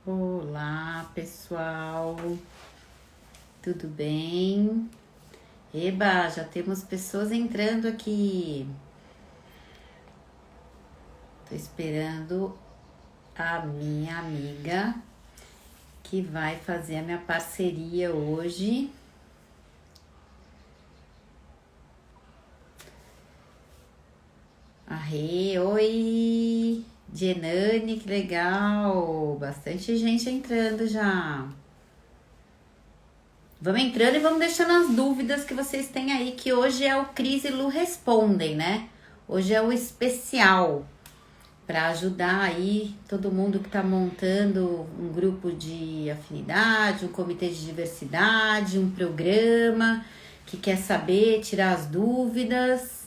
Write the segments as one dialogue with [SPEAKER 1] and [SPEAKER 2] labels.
[SPEAKER 1] Olá, pessoal, tudo bem? Eba, já temos pessoas entrando aqui. Tô esperando a minha amiga que vai fazer a minha parceria hoje. Arre, oi! Jenane, que legal! Bastante gente entrando já. Vamos entrando e vamos deixando as dúvidas que vocês têm aí, que hoje é o Cris e Lu Respondem, né? Hoje é o especial para ajudar aí todo mundo que está montando um grupo de afinidade, um comitê de diversidade, um programa, que quer saber, tirar as dúvidas.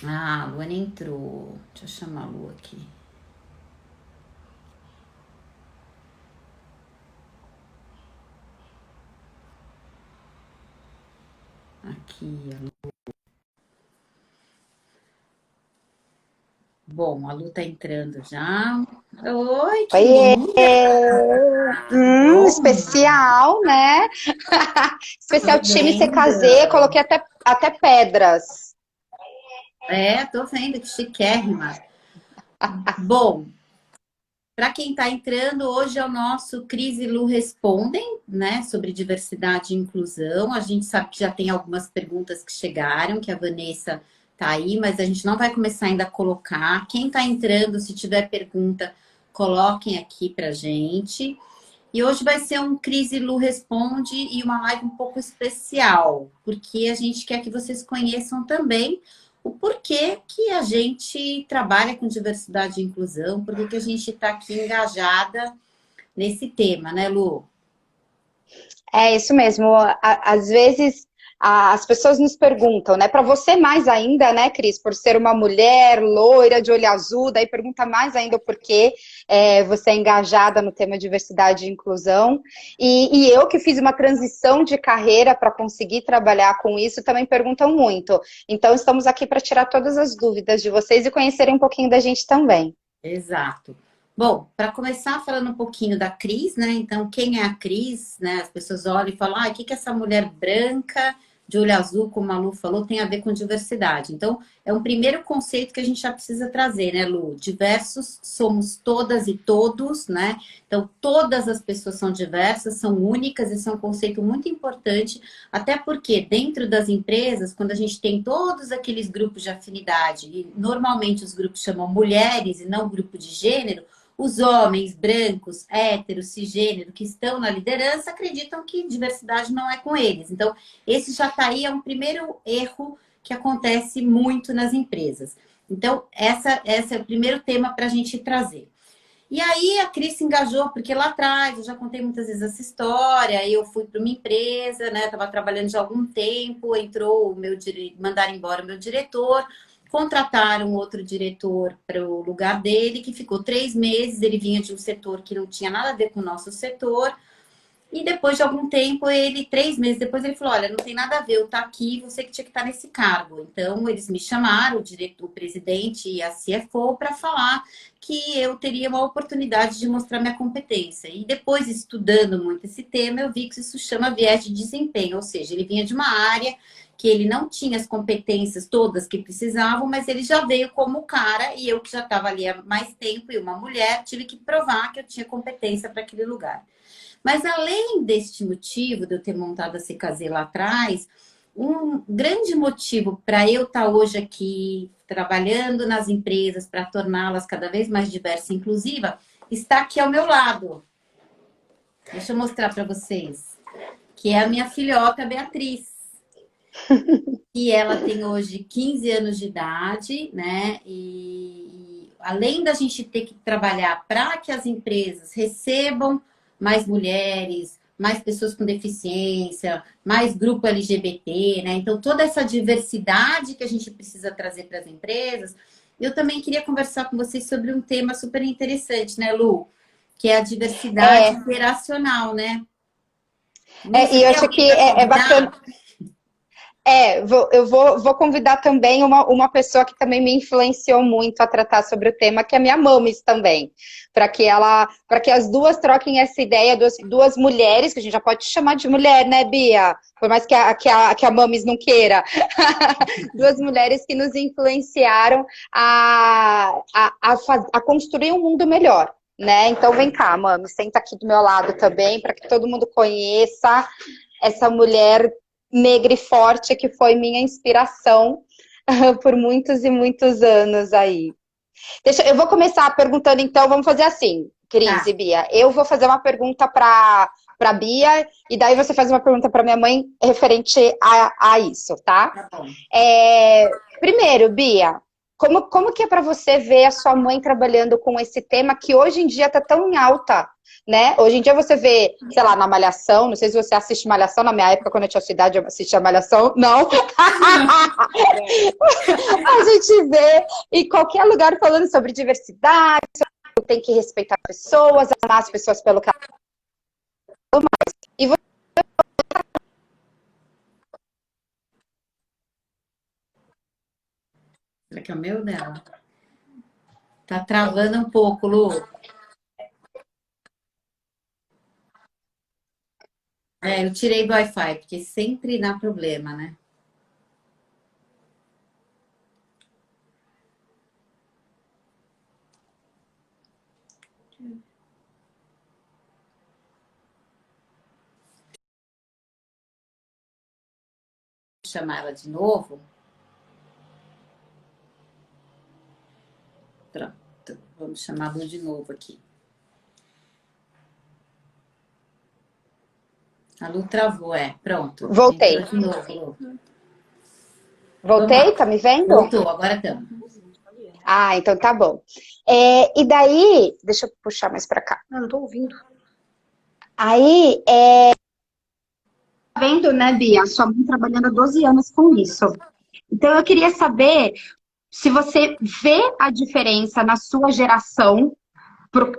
[SPEAKER 1] Ah, a Luana entrou. Deixa eu chamar a Lu aqui. Aqui, a Lu. Bom, a Lu tá entrando já. Oi, que
[SPEAKER 2] Oiê!
[SPEAKER 1] linda! Tudo bom?
[SPEAKER 2] Especial, né? Especial
[SPEAKER 1] Tudo
[SPEAKER 2] time
[SPEAKER 1] bem,
[SPEAKER 2] CKZ,
[SPEAKER 1] Dani?
[SPEAKER 2] coloquei até pedras.
[SPEAKER 1] É, tô vendo que chiquérrima. Bom, para quem está entrando, hoje é o nosso Cris e Lu Respondem, né, sobre diversidade e inclusão. A gente sabe que já tem algumas perguntas que chegaram, que a Vanessa tá aí, mas a gente não vai começar ainda a colocar. Quem está entrando, se tiver pergunta, coloquem aqui pra gente. E hoje vai ser um Cris e Lu Responde e uma live um pouco especial, porque a gente quer que vocês conheçam também o porquê que a gente trabalha com diversidade e inclusão, porquê que a gente está aqui engajada nesse tema, né, Lu?
[SPEAKER 2] É isso mesmo. Às vezes as pessoas nos perguntam, né? Para você mais ainda, né, Cris, por ser uma mulher loira de olho azul, daí pergunta mais ainda o porquê você é engajada no tema diversidade e inclusão. E eu que fiz uma transição de carreira para conseguir trabalhar com isso, também perguntam muito. Então estamos aqui para tirar todas as dúvidas de vocês e conhecerem um pouquinho da gente também.
[SPEAKER 1] Exato. Bom, para começar falando um pouquinho da Cris, né? Então, quem é a Cris, né? As pessoas olham e falam, ah, o que que essa mulher branca de olho azul, como a Lu falou, tem a ver com diversidade? Então, é um primeiro conceito que a gente já precisa trazer, né, Lu? Diversos somos todas e todos, né? Então, todas as pessoas são diversas, são únicas, esse é um conceito muito importante, até porque dentro das empresas, quando a gente tem todos aqueles grupos de afinidade, e normalmente os grupos chamam mulheres e não grupo de gênero, os homens brancos, héteros, cisgênero, que estão na liderança, acreditam que diversidade não é com eles. Então, esse já está aí, é um primeiro erro que acontece muito nas empresas. Então, essa é o primeiro tema para a gente trazer. E aí a Cris se engajou, porque lá atrás, eu já contei muitas vezes essa história, eu fui para uma empresa, né? Estava trabalhando já há algum tempo, entrou o meu mandaram embora o meu diretor, contrataram outro diretor para o lugar dele, que ficou 3 meses, ele vinha de um setor que não tinha nada a ver com o nosso setor, e depois de algum tempo, 3 meses depois, ele falou: olha, não tem nada a ver, eu tá aqui, você que tinha que estar nesse cargo. Então, eles me chamaram, o diretor, o presidente e a CFO, para falar que eu teria uma oportunidade de mostrar minha competência. E depois, estudando muito esse tema, eu vi que isso chama viés de desempenho, ou seja, ele vinha de uma área que ele não tinha as competências todas que precisavam, mas ele já veio como cara, e eu que já estava ali há mais tempo, e uma mulher, tive que provar que eu tinha competência para aquele lugar. Mas além deste motivo de eu ter montado a CKZ lá atrás, um grande motivo para eu estar hoje aqui trabalhando nas empresas para torná-las cada vez mais diversas e inclusiva está aqui ao meu lado. Deixa eu mostrar para vocês, que é a minha filhota Beatriz. E ela tem hoje 15 anos de idade, né? E além da gente ter que trabalhar para que as empresas recebam mais mulheres, mais pessoas com deficiência, mais grupo LGBT, né? Então, toda essa diversidade que a gente precisa trazer para as empresas, eu também queria conversar com vocês sobre um tema super interessante, né, Lu? Que é a diversidade
[SPEAKER 2] É,
[SPEAKER 1] geracional, né? Lu, você
[SPEAKER 2] e eu
[SPEAKER 1] tem
[SPEAKER 2] acho que
[SPEAKER 1] alguém para
[SPEAKER 2] é bacana.
[SPEAKER 1] convidar?
[SPEAKER 2] Eu vou convidar também uma pessoa que também me influenciou muito a tratar sobre o tema, que é a minha mamis também. Para que as duas troquem essa ideia, duas mulheres, que a gente já pode chamar de mulher, né, Bia? Por mais que a mamis não queira. Duas mulheres que nos influenciaram a construir um mundo melhor. Né? Então vem cá, mami, senta aqui do meu lado também, para que todo mundo conheça essa mulher negra e forte que foi minha inspiração por muitos e muitos anos aí. Eu vou começar perguntando, então, vamos fazer assim, Cris e Bia. Eu vou fazer uma pergunta para Bia, e daí você faz uma pergunta para minha mãe referente a isso, tá?
[SPEAKER 1] Tá bom.
[SPEAKER 2] Primeiro, Bia, como que é para você ver a sua mãe trabalhando com esse tema que hoje em dia está tão em alta, né? Hoje em dia você vê, sei lá, na Malhação, não sei se você assiste Malhação, na minha época, quando eu tinha sua idade, eu assistia Malhação, não. A gente vê em qualquer lugar falando sobre diversidade, sobre tem que respeitar pessoas, amar as pessoas pelo que elas são mais. E você...
[SPEAKER 1] Será que é o meu dela? Tá travando um pouco, Lu. Eu tirei do Wi-Fi, porque sempre dá problema, né? Vou chamar ela de novo. Pronto, vamos chamar a Lu de novo aqui. A Lu travou, pronto.
[SPEAKER 2] Voltei.
[SPEAKER 1] Entrou de novo, Lu.
[SPEAKER 2] Voltei, tá me vendo?
[SPEAKER 1] Voltou, agora estamos.
[SPEAKER 2] Então tá bom. E daí, deixa eu puxar mais pra cá. Não tô ouvindo. Aí, tá vendo, né, Bia? Sua mãe trabalhando há 12 anos com isso. Então eu queria saber se você vê a diferença na sua geração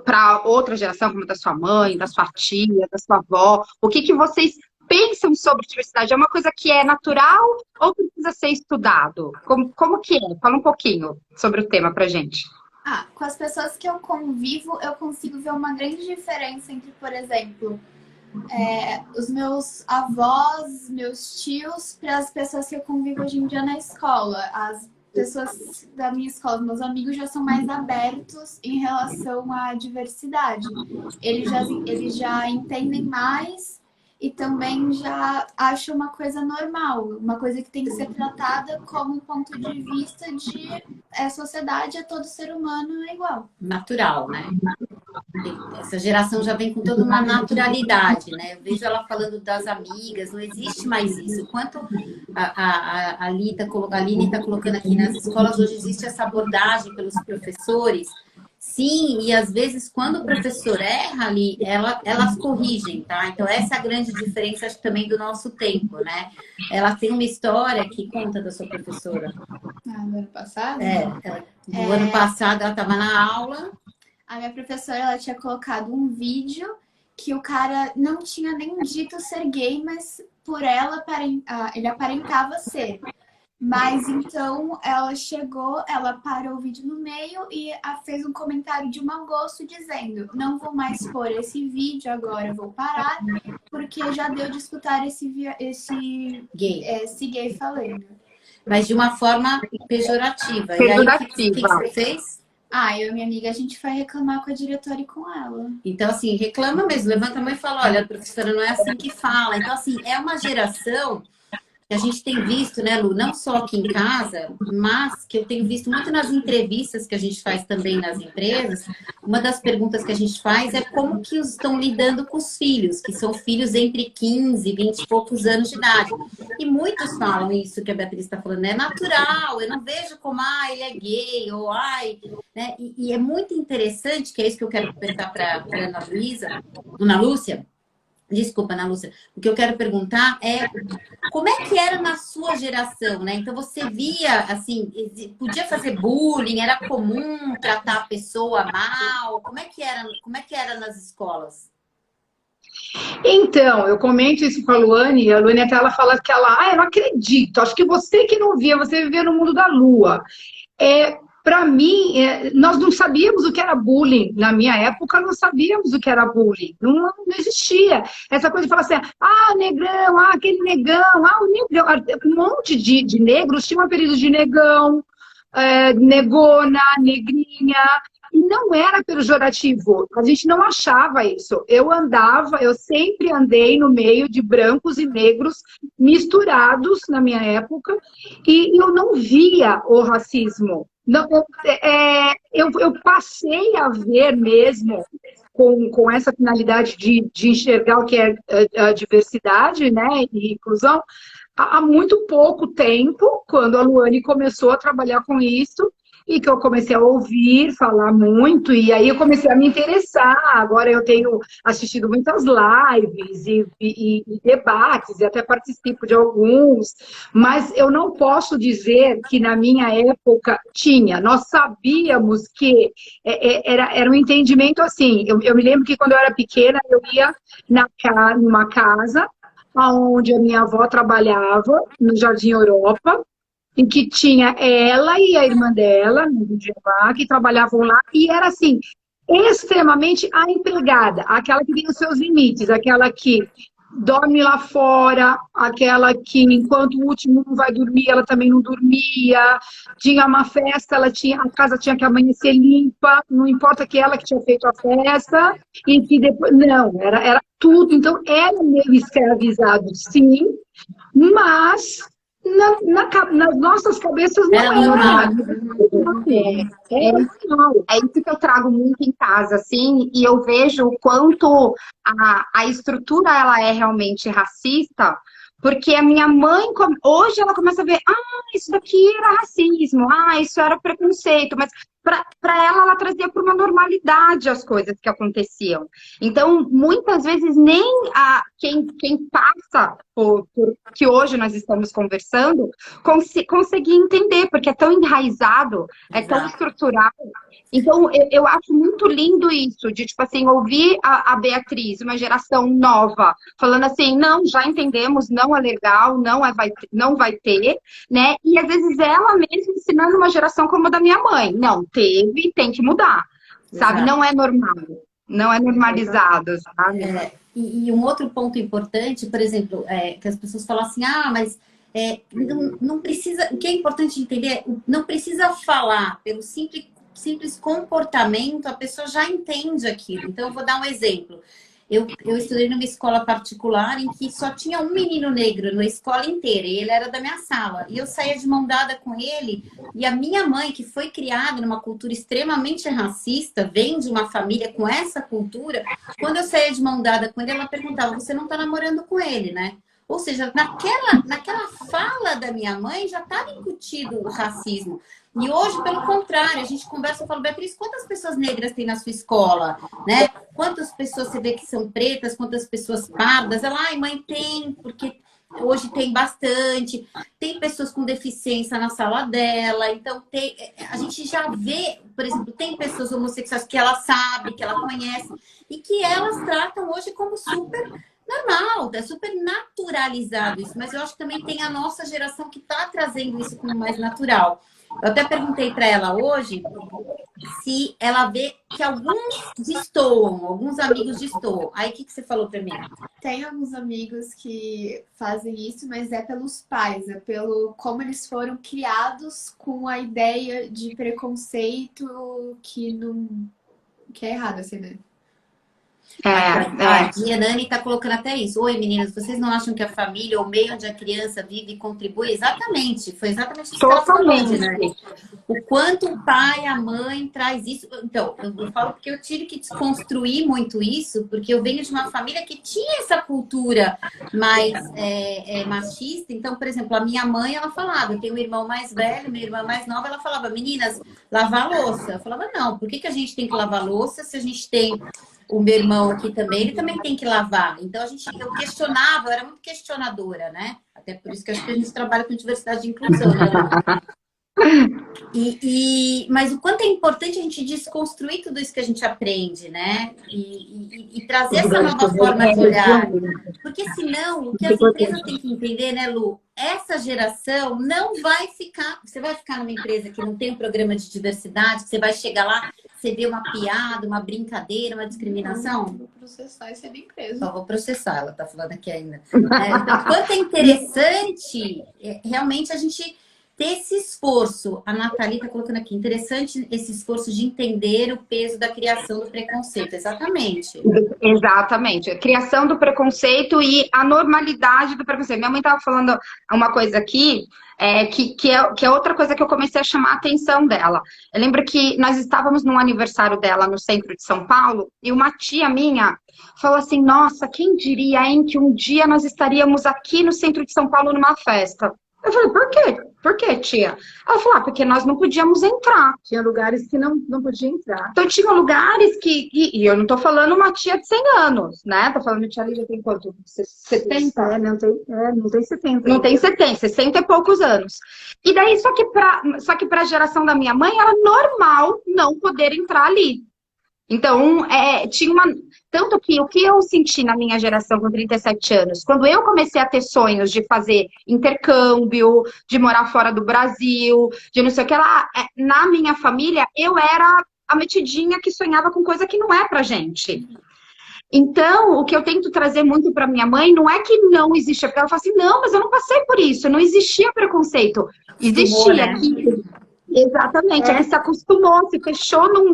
[SPEAKER 2] para outra geração, como da sua mãe, da sua tia, da sua avó. O que vocês pensam sobre diversidade? É uma coisa que é natural ou precisa ser estudado? Como que é? Fala um pouquinho sobre o tema pra gente.
[SPEAKER 3] Com as pessoas que eu convivo, eu consigo ver uma grande diferença entre, por exemplo, os meus avós, meus tios, para as pessoas que eu convivo hoje em dia na escola. As pessoas da minha escola, meus amigos, já são mais abertos em relação à diversidade. Eles já entendem mais e também já acham uma coisa normal, uma coisa que tem que ser tratada como um ponto de vista de sociedade, todo ser humano é igual.
[SPEAKER 1] Natural, né? Essa geração já vem com toda uma naturalidade, né? Eu vejo ela falando das amigas, não existe mais isso. Quanto a Aline está colocando aqui nas escolas, hoje existe essa abordagem pelos professores. Sim, e às vezes quando o professor erra ali, elas corrigem, tá? Então essa é a grande diferença, acho, também do nosso tempo, né? Ela tem uma história que conta da sua professora.
[SPEAKER 3] Do ano passado?
[SPEAKER 1] Do ano passado ela estava na aula.
[SPEAKER 3] A minha professora, ela tinha colocado um vídeo que o cara não tinha nem dito ser gay, mas por ela, ele aparentava ser. Mas então ela chegou, ela parou o vídeo no meio e fez um comentário de mau gosto dizendo: não vou mais pôr esse vídeo agora, vou parar, porque já deu de escutar esse gay falando.
[SPEAKER 1] Mas de uma forma pejorativa.
[SPEAKER 2] Pejorativa.
[SPEAKER 1] E aí o que você fez?
[SPEAKER 3] Eu e minha amiga, a gente foi reclamar com a diretora e com ela.
[SPEAKER 1] Então, assim, reclama mesmo, levanta a mão e fala: olha, a professora não é assim que fala. Então, assim, é uma geração que a gente tem visto, né, Lu, não só aqui em casa, mas que eu tenho visto muito nas entrevistas que a gente faz também nas empresas. Uma das perguntas que a gente faz é como que estão lidando com os filhos, que são filhos entre 15 e 20 e poucos anos de idade. E muitos falam isso que a Beatriz está falando, é natural, eu não vejo como, ele é gay, ou né? E é muito interessante, que é isso que eu quero perguntar para Ana Lúcia. Desculpa, Ana Lúcia. O que eu quero perguntar é como é que era na sua geração, né? Então você via, assim, podia fazer bullying, era comum tratar a pessoa mal? Como é que era nas escolas?
[SPEAKER 4] Então, eu comento isso com a Luane até ela fala que eu não acredito, acho que você que não via, você vivia no mundo da lua. Para mim, nós não sabíamos o que era bullying. Na minha época, não sabíamos o que era bullying. Não existia. Essa coisa de falar assim, negrão, aquele negão, o negão. Um monte de negros tinha um apelido de negão, negona, negrinha. E não era pejorativo, a gente não achava isso. Eu sempre andei no meio de brancos e negros misturados na minha época, e eu não via o racismo. Não, eu passei a ver mesmo, com essa finalidade de enxergar o que é a diversidade, né, e inclusão, há muito pouco tempo, quando a Luane começou a trabalhar com isso, e que eu comecei a ouvir falar muito, e aí eu comecei a me interessar. Agora eu tenho assistido muitas lives e debates, e até participo de alguns, mas eu não posso dizer que na minha época tinha. Nós sabíamos que era um entendimento assim. Eu me lembro que quando eu era pequena, eu ia numa casa onde a minha avó trabalhava, no Jardim Europa, em que tinha ela e a irmã dela, que trabalhavam lá, e era assim, extremamente a empregada, aquela que tem os seus limites, aquela que dorme lá fora, aquela que enquanto o último não vai dormir, ela também não dormia, tinha uma festa, a casa tinha que amanhecer limpa, não importa que ela que tinha feito a festa, e que depois, não, era tudo, então era meio escravizado, sim, mas nas nossas cabeças não
[SPEAKER 1] Era
[SPEAKER 4] era
[SPEAKER 1] normal.
[SPEAKER 2] É isso que eu trago muito em casa, assim, e eu vejo o quanto a estrutura ela é realmente racista, porque a minha mãe, hoje ela começa a ver, isso daqui era racismo, isso era preconceito, mas para ela trazia por uma normalidade as coisas que aconteciam. Então, muitas vezes, nem quem passa por que hoje nós estamos conversando conseguia entender, porque é tão enraizado, é tão estruturado. Então, eu acho muito lindo isso, de, tipo assim, ouvir a Beatriz, uma geração nova, falando assim, não, já entendemos, não é legal, não vai ter, né? E às vezes ela mesma ensinando uma geração como a da minha mãe. Não, teve, tem que mudar, sabe? Não é normal, não é normalizado, sabe?
[SPEAKER 1] E um outro ponto importante, por exemplo, que as pessoas falam assim, mas não precisa, o que é importante entender, não precisa falar, pelo simples comportamento, a pessoa já entende aquilo. Então, eu vou dar um exemplo. Eu estudei numa escola particular em que só tinha um menino negro na escola inteira, e ele era da minha sala. E eu saía de mão dada com ele, e a minha mãe, que foi criada numa cultura extremamente racista, vem de uma família com essa cultura, quando eu saía de mão dada com ele, ela perguntava, você não tá namorando com ele, né? Ou seja, naquela fala da minha mãe já estava incutido o racismo. E hoje, pelo contrário, a gente conversa, eu falo, Beatriz, quantas pessoas negras tem na sua escola? Né? Quantas pessoas você vê que são pretas, quantas pessoas pardas? Ela, mãe, tem, porque hoje tem bastante. Tem pessoas com deficiência na sala dela. Então, a gente já vê, por exemplo, tem pessoas homossexuais que ela sabe, que ela conhece, e que elas tratam hoje como super normal, é super naturalizado isso. Mas eu acho que também tem a nossa geração que está trazendo isso como mais natural. Eu até perguntei para ela hoje se ela vê que alguns destoam, alguns amigos destoam. Aí, o que você falou para mim?
[SPEAKER 3] Tem alguns amigos que fazem isso, mas é pelos pais, é pelo como eles foram criados com a ideia de preconceito que é errado, assim, né?
[SPEAKER 1] A Dianani está colocando até isso. Oi, meninas, vocês não acham que a família ou o meio onde a criança vive contribui? Exatamente, foi exatamente isso que ela falou, né? O quanto o pai, a mãe traz isso. Então, eu falo porque eu tive que desconstruir muito isso, porque eu venho de uma família que tinha essa cultura mais machista. Então, por exemplo, a minha mãe, ela falava, eu tenho um irmão mais velho, minha irmã mais nova, ela falava, meninas, lavar louça. Eu falava, não, por que a gente tem que lavar louça se a gente tem o meu irmão aqui também, ele também tem que lavar. Então, eu questionava, eu era muito questionadora, né? Até por isso que eu acho que a gente trabalha com diversidade e inclusão, né? Mas o quanto é importante a gente desconstruir tudo isso que a gente aprende, né? E trazer essa nova forma de olhar. Porque senão, o que as empresas têm que entender, né, Lu? Essa geração não vai ficar... Você vai ficar numa empresa que não tem um programa de diversidade, que você vai chegar lá, você vê uma piada, uma brincadeira, uma discriminação?
[SPEAKER 3] Vou processar essa empresa.
[SPEAKER 1] Só vou processar, ela tá falando aqui ainda. Então, quanto é interessante, realmente, a gente... ter esse esforço, a Nathalie está colocando aqui, interessante esse esforço de entender o peso da criação do preconceito, exatamente.
[SPEAKER 2] Exatamente, a criação do preconceito e a normalidade do preconceito. Minha mãe estava falando uma coisa aqui, que é outra coisa que eu comecei a chamar a atenção dela. Eu lembro que nós estávamos num aniversário dela no centro de São Paulo, e uma tia minha falou assim, nossa, quem diria, hein, que um dia nós estaríamos aqui no centro de São Paulo numa festa. Eu falei, por quê? Por quê, tia? Ela falou, porque nós não podíamos entrar.
[SPEAKER 4] Tinha lugares que não podia entrar.
[SPEAKER 2] Então, tinha lugares que... E eu não tô falando uma tia de 100 anos, né? Tô falando, tia Lígia tem quanto? 70?
[SPEAKER 4] Não tem 70.
[SPEAKER 2] Não tem 70, 60 e poucos anos. E daí, só que pra geração da minha mãe, era normal não poder entrar ali. Então, tinha uma... Tanto que o que eu senti na minha geração com 37 anos, quando eu comecei a ter sonhos de fazer intercâmbio, de morar fora do Brasil, de não sei o que lá, na minha família, eu era a metidinha que sonhava com coisa que não é pra gente. Então, o que eu tento trazer muito pra minha mãe não é que não existia, porque ela fala assim, não, mas eu não passei por isso, não existia preconceito. Existia aqui. Exatamente, ela se acostumou, se fechou num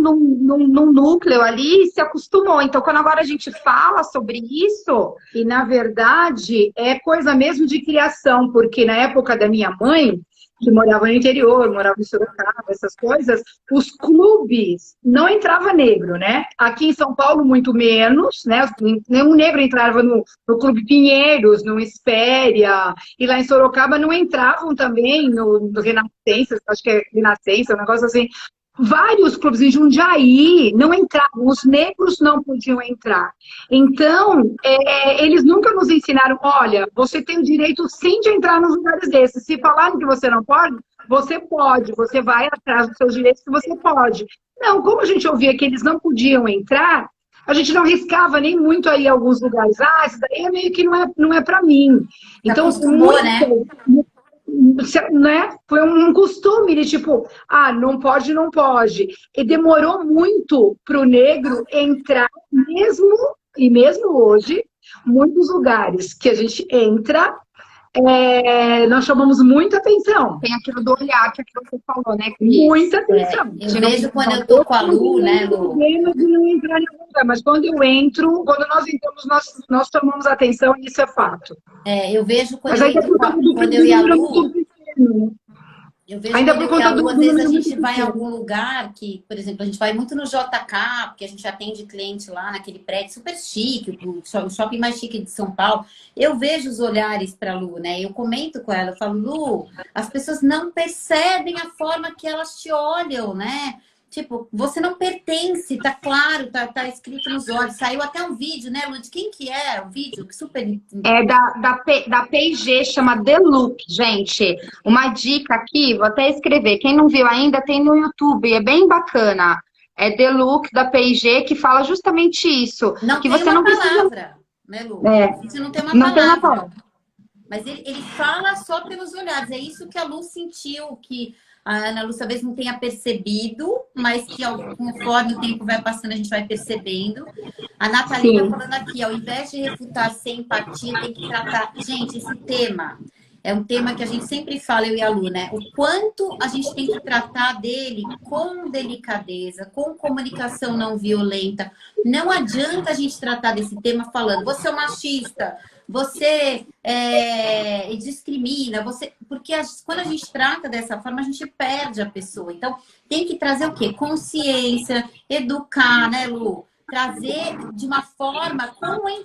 [SPEAKER 2] núcleo ali e se acostumou. Então, quando agora a gente fala sobre isso...
[SPEAKER 4] E, na verdade, é coisa mesmo de criação, porque na época da minha mãe, que morava no interior, morava em Sorocaba, essas coisas, os clubes não entrava negro, né? Aqui em São Paulo, muito menos, né? Nenhum negro entrava no Clube Pinheiros, no Espéria, e lá em Sorocaba não entravam também no Renascença, acho que é Renascença, um negócio assim. Vários clubes em Jundiaí não entravam, os negros não podiam entrar. Então, eles nunca nos ensinaram, olha, você tem o direito sim de entrar nos lugares desses. Se falarem que você não pode, você vai atrás dos seus direitos que você pode. Não, como a gente ouvia que eles não podiam entrar, a gente não riscava nem muito aí alguns lugares. Ah, isso daí é meio que não é para mim. Então,
[SPEAKER 1] acostumou, né?
[SPEAKER 4] Né? Foi um costume de tipo, não pode, não pode. E demorou muito para o negro entrar, mesmo hoje, muitos lugares que a gente entra, nós chamamos muita atenção.
[SPEAKER 2] Tem aquilo do olhar que você falou, né, Cris?
[SPEAKER 4] Muita atenção.
[SPEAKER 1] Eu vejo quando eu tô com a Lu, né, Lu?
[SPEAKER 4] Mas quando eu entro, quando nós entramos, nós chamamos atenção e isso é fato.
[SPEAKER 1] Eu vejo quando eu e a Lu... Eu vejo
[SPEAKER 4] ainda
[SPEAKER 1] por
[SPEAKER 4] conta
[SPEAKER 1] às vezes a gente vai em algum lugar que, por exemplo, a gente vai muito no JK, porque a gente atende cliente lá naquele prédio super chique, o shopping mais chique de São Paulo. Eu vejo os olhares para a Lu, né? Eu comento com ela, eu falo, Lu, as pessoas não percebem a forma que elas te olham, né? Tipo, você não pertence, tá claro, tá escrito nos olhos. Saiu até um vídeo, né, Lu? De quem que é o vídeo? Que super...
[SPEAKER 2] Da P&G, chama The Look, gente. Uma dica aqui, vou até escrever. Quem não viu ainda, tem no YouTube, é bem bacana. É The Look, da P&G, que fala justamente isso.
[SPEAKER 1] Não
[SPEAKER 2] que
[SPEAKER 1] tem
[SPEAKER 2] você
[SPEAKER 1] uma
[SPEAKER 2] não
[SPEAKER 1] palavra,
[SPEAKER 2] precisa...
[SPEAKER 1] né, Lu? Você
[SPEAKER 2] não tem uma palavra.
[SPEAKER 1] Mas ele fala só pelos olhares. É isso que a Lu sentiu, que a Ana Lu talvez não tenha percebido, mas que conforme o tempo vai passando, a gente vai percebendo. A Nathalie está falando aqui, ao invés de refutar sem empatia, tem que tratar... Gente, esse tema é um tema que a gente sempre fala, eu e a Lu, né? O quanto a gente tem que tratar dele com delicadeza, com comunicação não violenta. Não adianta a gente tratar desse tema falando, você é um machista, você discrimina, porque quando a gente trata dessa forma, a gente perde a pessoa. Então, tem que trazer o quê? Consciência, educar, né, Lu? Trazer de uma forma,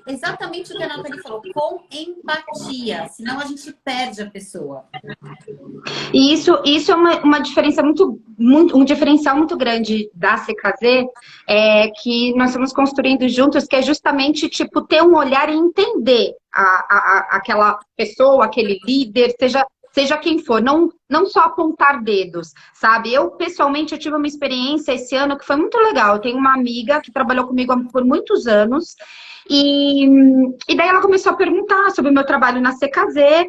[SPEAKER 1] exatamente o que a Nathalie falou, com empatia, senão a gente perde a pessoa.
[SPEAKER 2] E isso é uma diferença um diferencial muito grande da CKZ, que nós estamos construindo juntos, que é justamente, tipo, ter um olhar e entender aquela pessoa, aquele líder, seja seja quem for, não só apontar dedos, sabe? Eu, pessoalmente, eu tive uma experiência esse ano que foi muito legal. Eu tenho uma amiga que trabalhou comigo por muitos anos, e daí ela começou a perguntar sobre o meu trabalho na CKZ,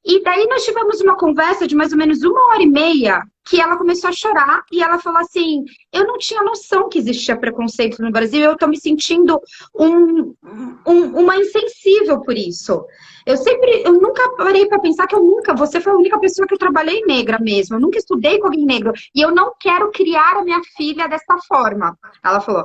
[SPEAKER 2] e daí nós tivemos uma conversa de mais ou menos 1h30, que ela começou a chorar, e ela falou assim, eu não tinha noção que existia preconceito no Brasil, eu tô me sentindo uma insensível por isso. Eu nunca parei para pensar que você foi a única pessoa que eu trabalhei negra mesmo, eu nunca estudei com alguém negro, e eu não quero criar a minha filha dessa forma. Ela falou,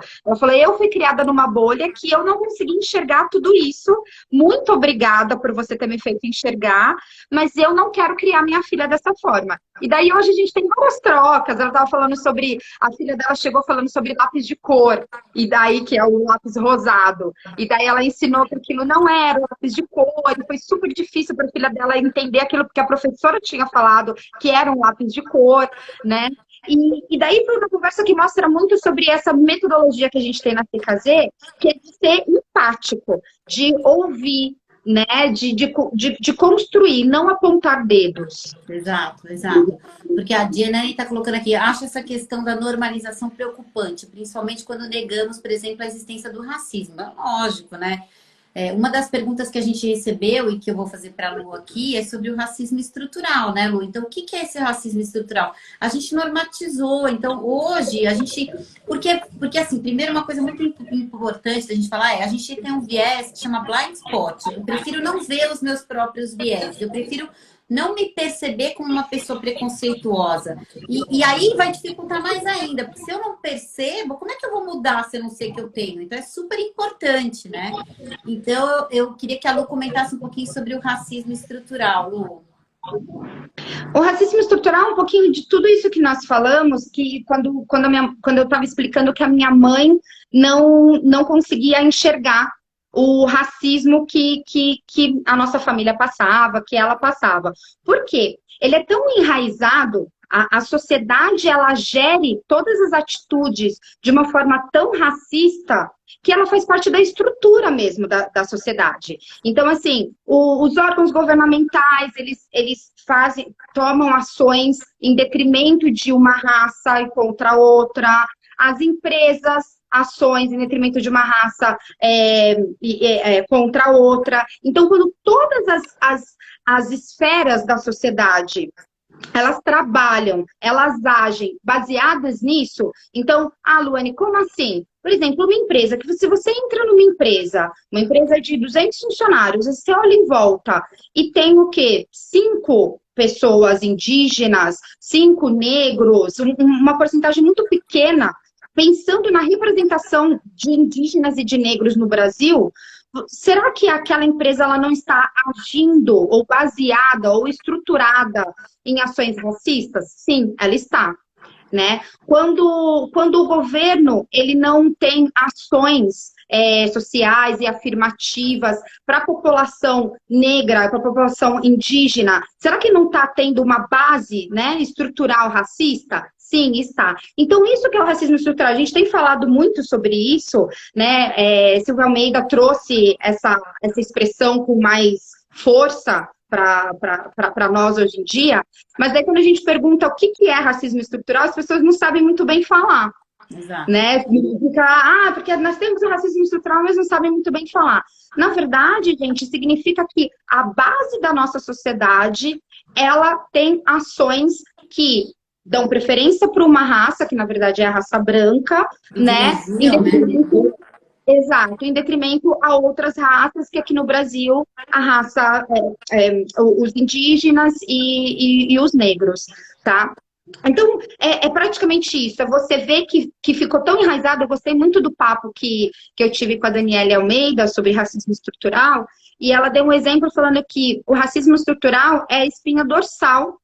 [SPEAKER 2] eu fui criada numa bolha que eu não consegui enxergar tudo isso, muito obrigada por você ter me feito enxergar, mas eu não quero criar minha filha dessa forma. E daí hoje a gente tem várias trocas, ela estava falando sobre, a filha dela chegou falando sobre lápis de cor, e daí que é o lápis rosado, e daí ela ensinou que aquilo não era lápis de cor, e foi super difícil para a filha dela entender aquilo porque a professora tinha falado que era um lápis de cor, né? E daí foi uma conversa que mostra muito sobre essa metodologia que a gente tem na CKZ, que é de ser empático, de ouvir, né? De construir, não apontar dedos.
[SPEAKER 1] Exato, exato. Porque a Diana está colocando aqui, acho essa questão da normalização preocupante, principalmente quando negamos, por exemplo, a existência do racismo. É lógico, né? Uma das perguntas que a gente recebeu e que eu vou fazer para a Lu aqui é sobre o racismo estrutural, né, Lu? Então, o que é esse racismo estrutural? A gente normatizou, então hoje a gente... Porque assim, primeiro uma coisa muito importante da gente falar a gente tem um viés que chama blind spot. Eu prefiro não ver os meus próprios viés, eu prefiro não me perceber como uma pessoa preconceituosa. E aí vai dificultar mais ainda, porque se eu não percebo, como é que eu vou mudar se eu não sei que eu tenho? Então é super importante, né? Então eu queria que a Lu comentasse um pouquinho sobre o racismo estrutural, Lu.
[SPEAKER 2] O racismo estrutural é um pouquinho de tudo isso que nós falamos, que quando eu estava explicando que a minha mãe não conseguia enxergar o racismo que a nossa família passava, que ela passava. Por quê? Ele é tão enraizado, a sociedade, ela gere todas as atitudes de uma forma tão racista que ela faz parte da estrutura mesmo da sociedade. Então, assim, os órgãos governamentais, eles tomam ações em detrimento de uma raça e contra outra. As empresas, ações em detrimento de uma raça contra outra. Então, quando todas as esferas da sociedade, elas trabalham, elas agem baseadas nisso, então, Luane, como assim? Por exemplo, uma empresa, que se você entra numa empresa, uma empresa de 200 funcionários, você olha em volta e tem o quê? 5 pessoas indígenas, 5 negros, uma porcentagem muito pequena. Pensando na representação de indígenas e de negros no Brasil, será que aquela empresa ela não está agindo ou baseada ou estruturada em ações racistas? Sim, ela está, né? Quando o governo ele não tem ações sociais e afirmativas para a população negra, para a população indígena, será que não está tendo uma base, né, estrutural racista? Sim, está. Então, isso que é o racismo estrutural. A gente tem falado muito sobre isso, né? Silvia Almeida trouxe essa expressão com mais força para nós hoje em dia, mas daí quando a gente pergunta o que é racismo estrutural, as pessoas não sabem muito bem falar.
[SPEAKER 1] Exato.
[SPEAKER 2] Né? Porque nós temos o racismo estrutural, mas não sabem muito bem falar. Na verdade, gente, significa que a base da nossa sociedade, ela tem ações que dão preferência para uma raça, que na verdade é a raça branca, né? Exato, em detrimento a outras raças, que aqui no Brasil, a raça, os indígenas e os negros, tá? Então, é praticamente isso. Você vê que ficou tão enraizado. Eu gostei muito do papo que eu tive com a Daniela Almeida sobre racismo estrutural, e ela deu um exemplo falando que o racismo estrutural é a espinha dorsal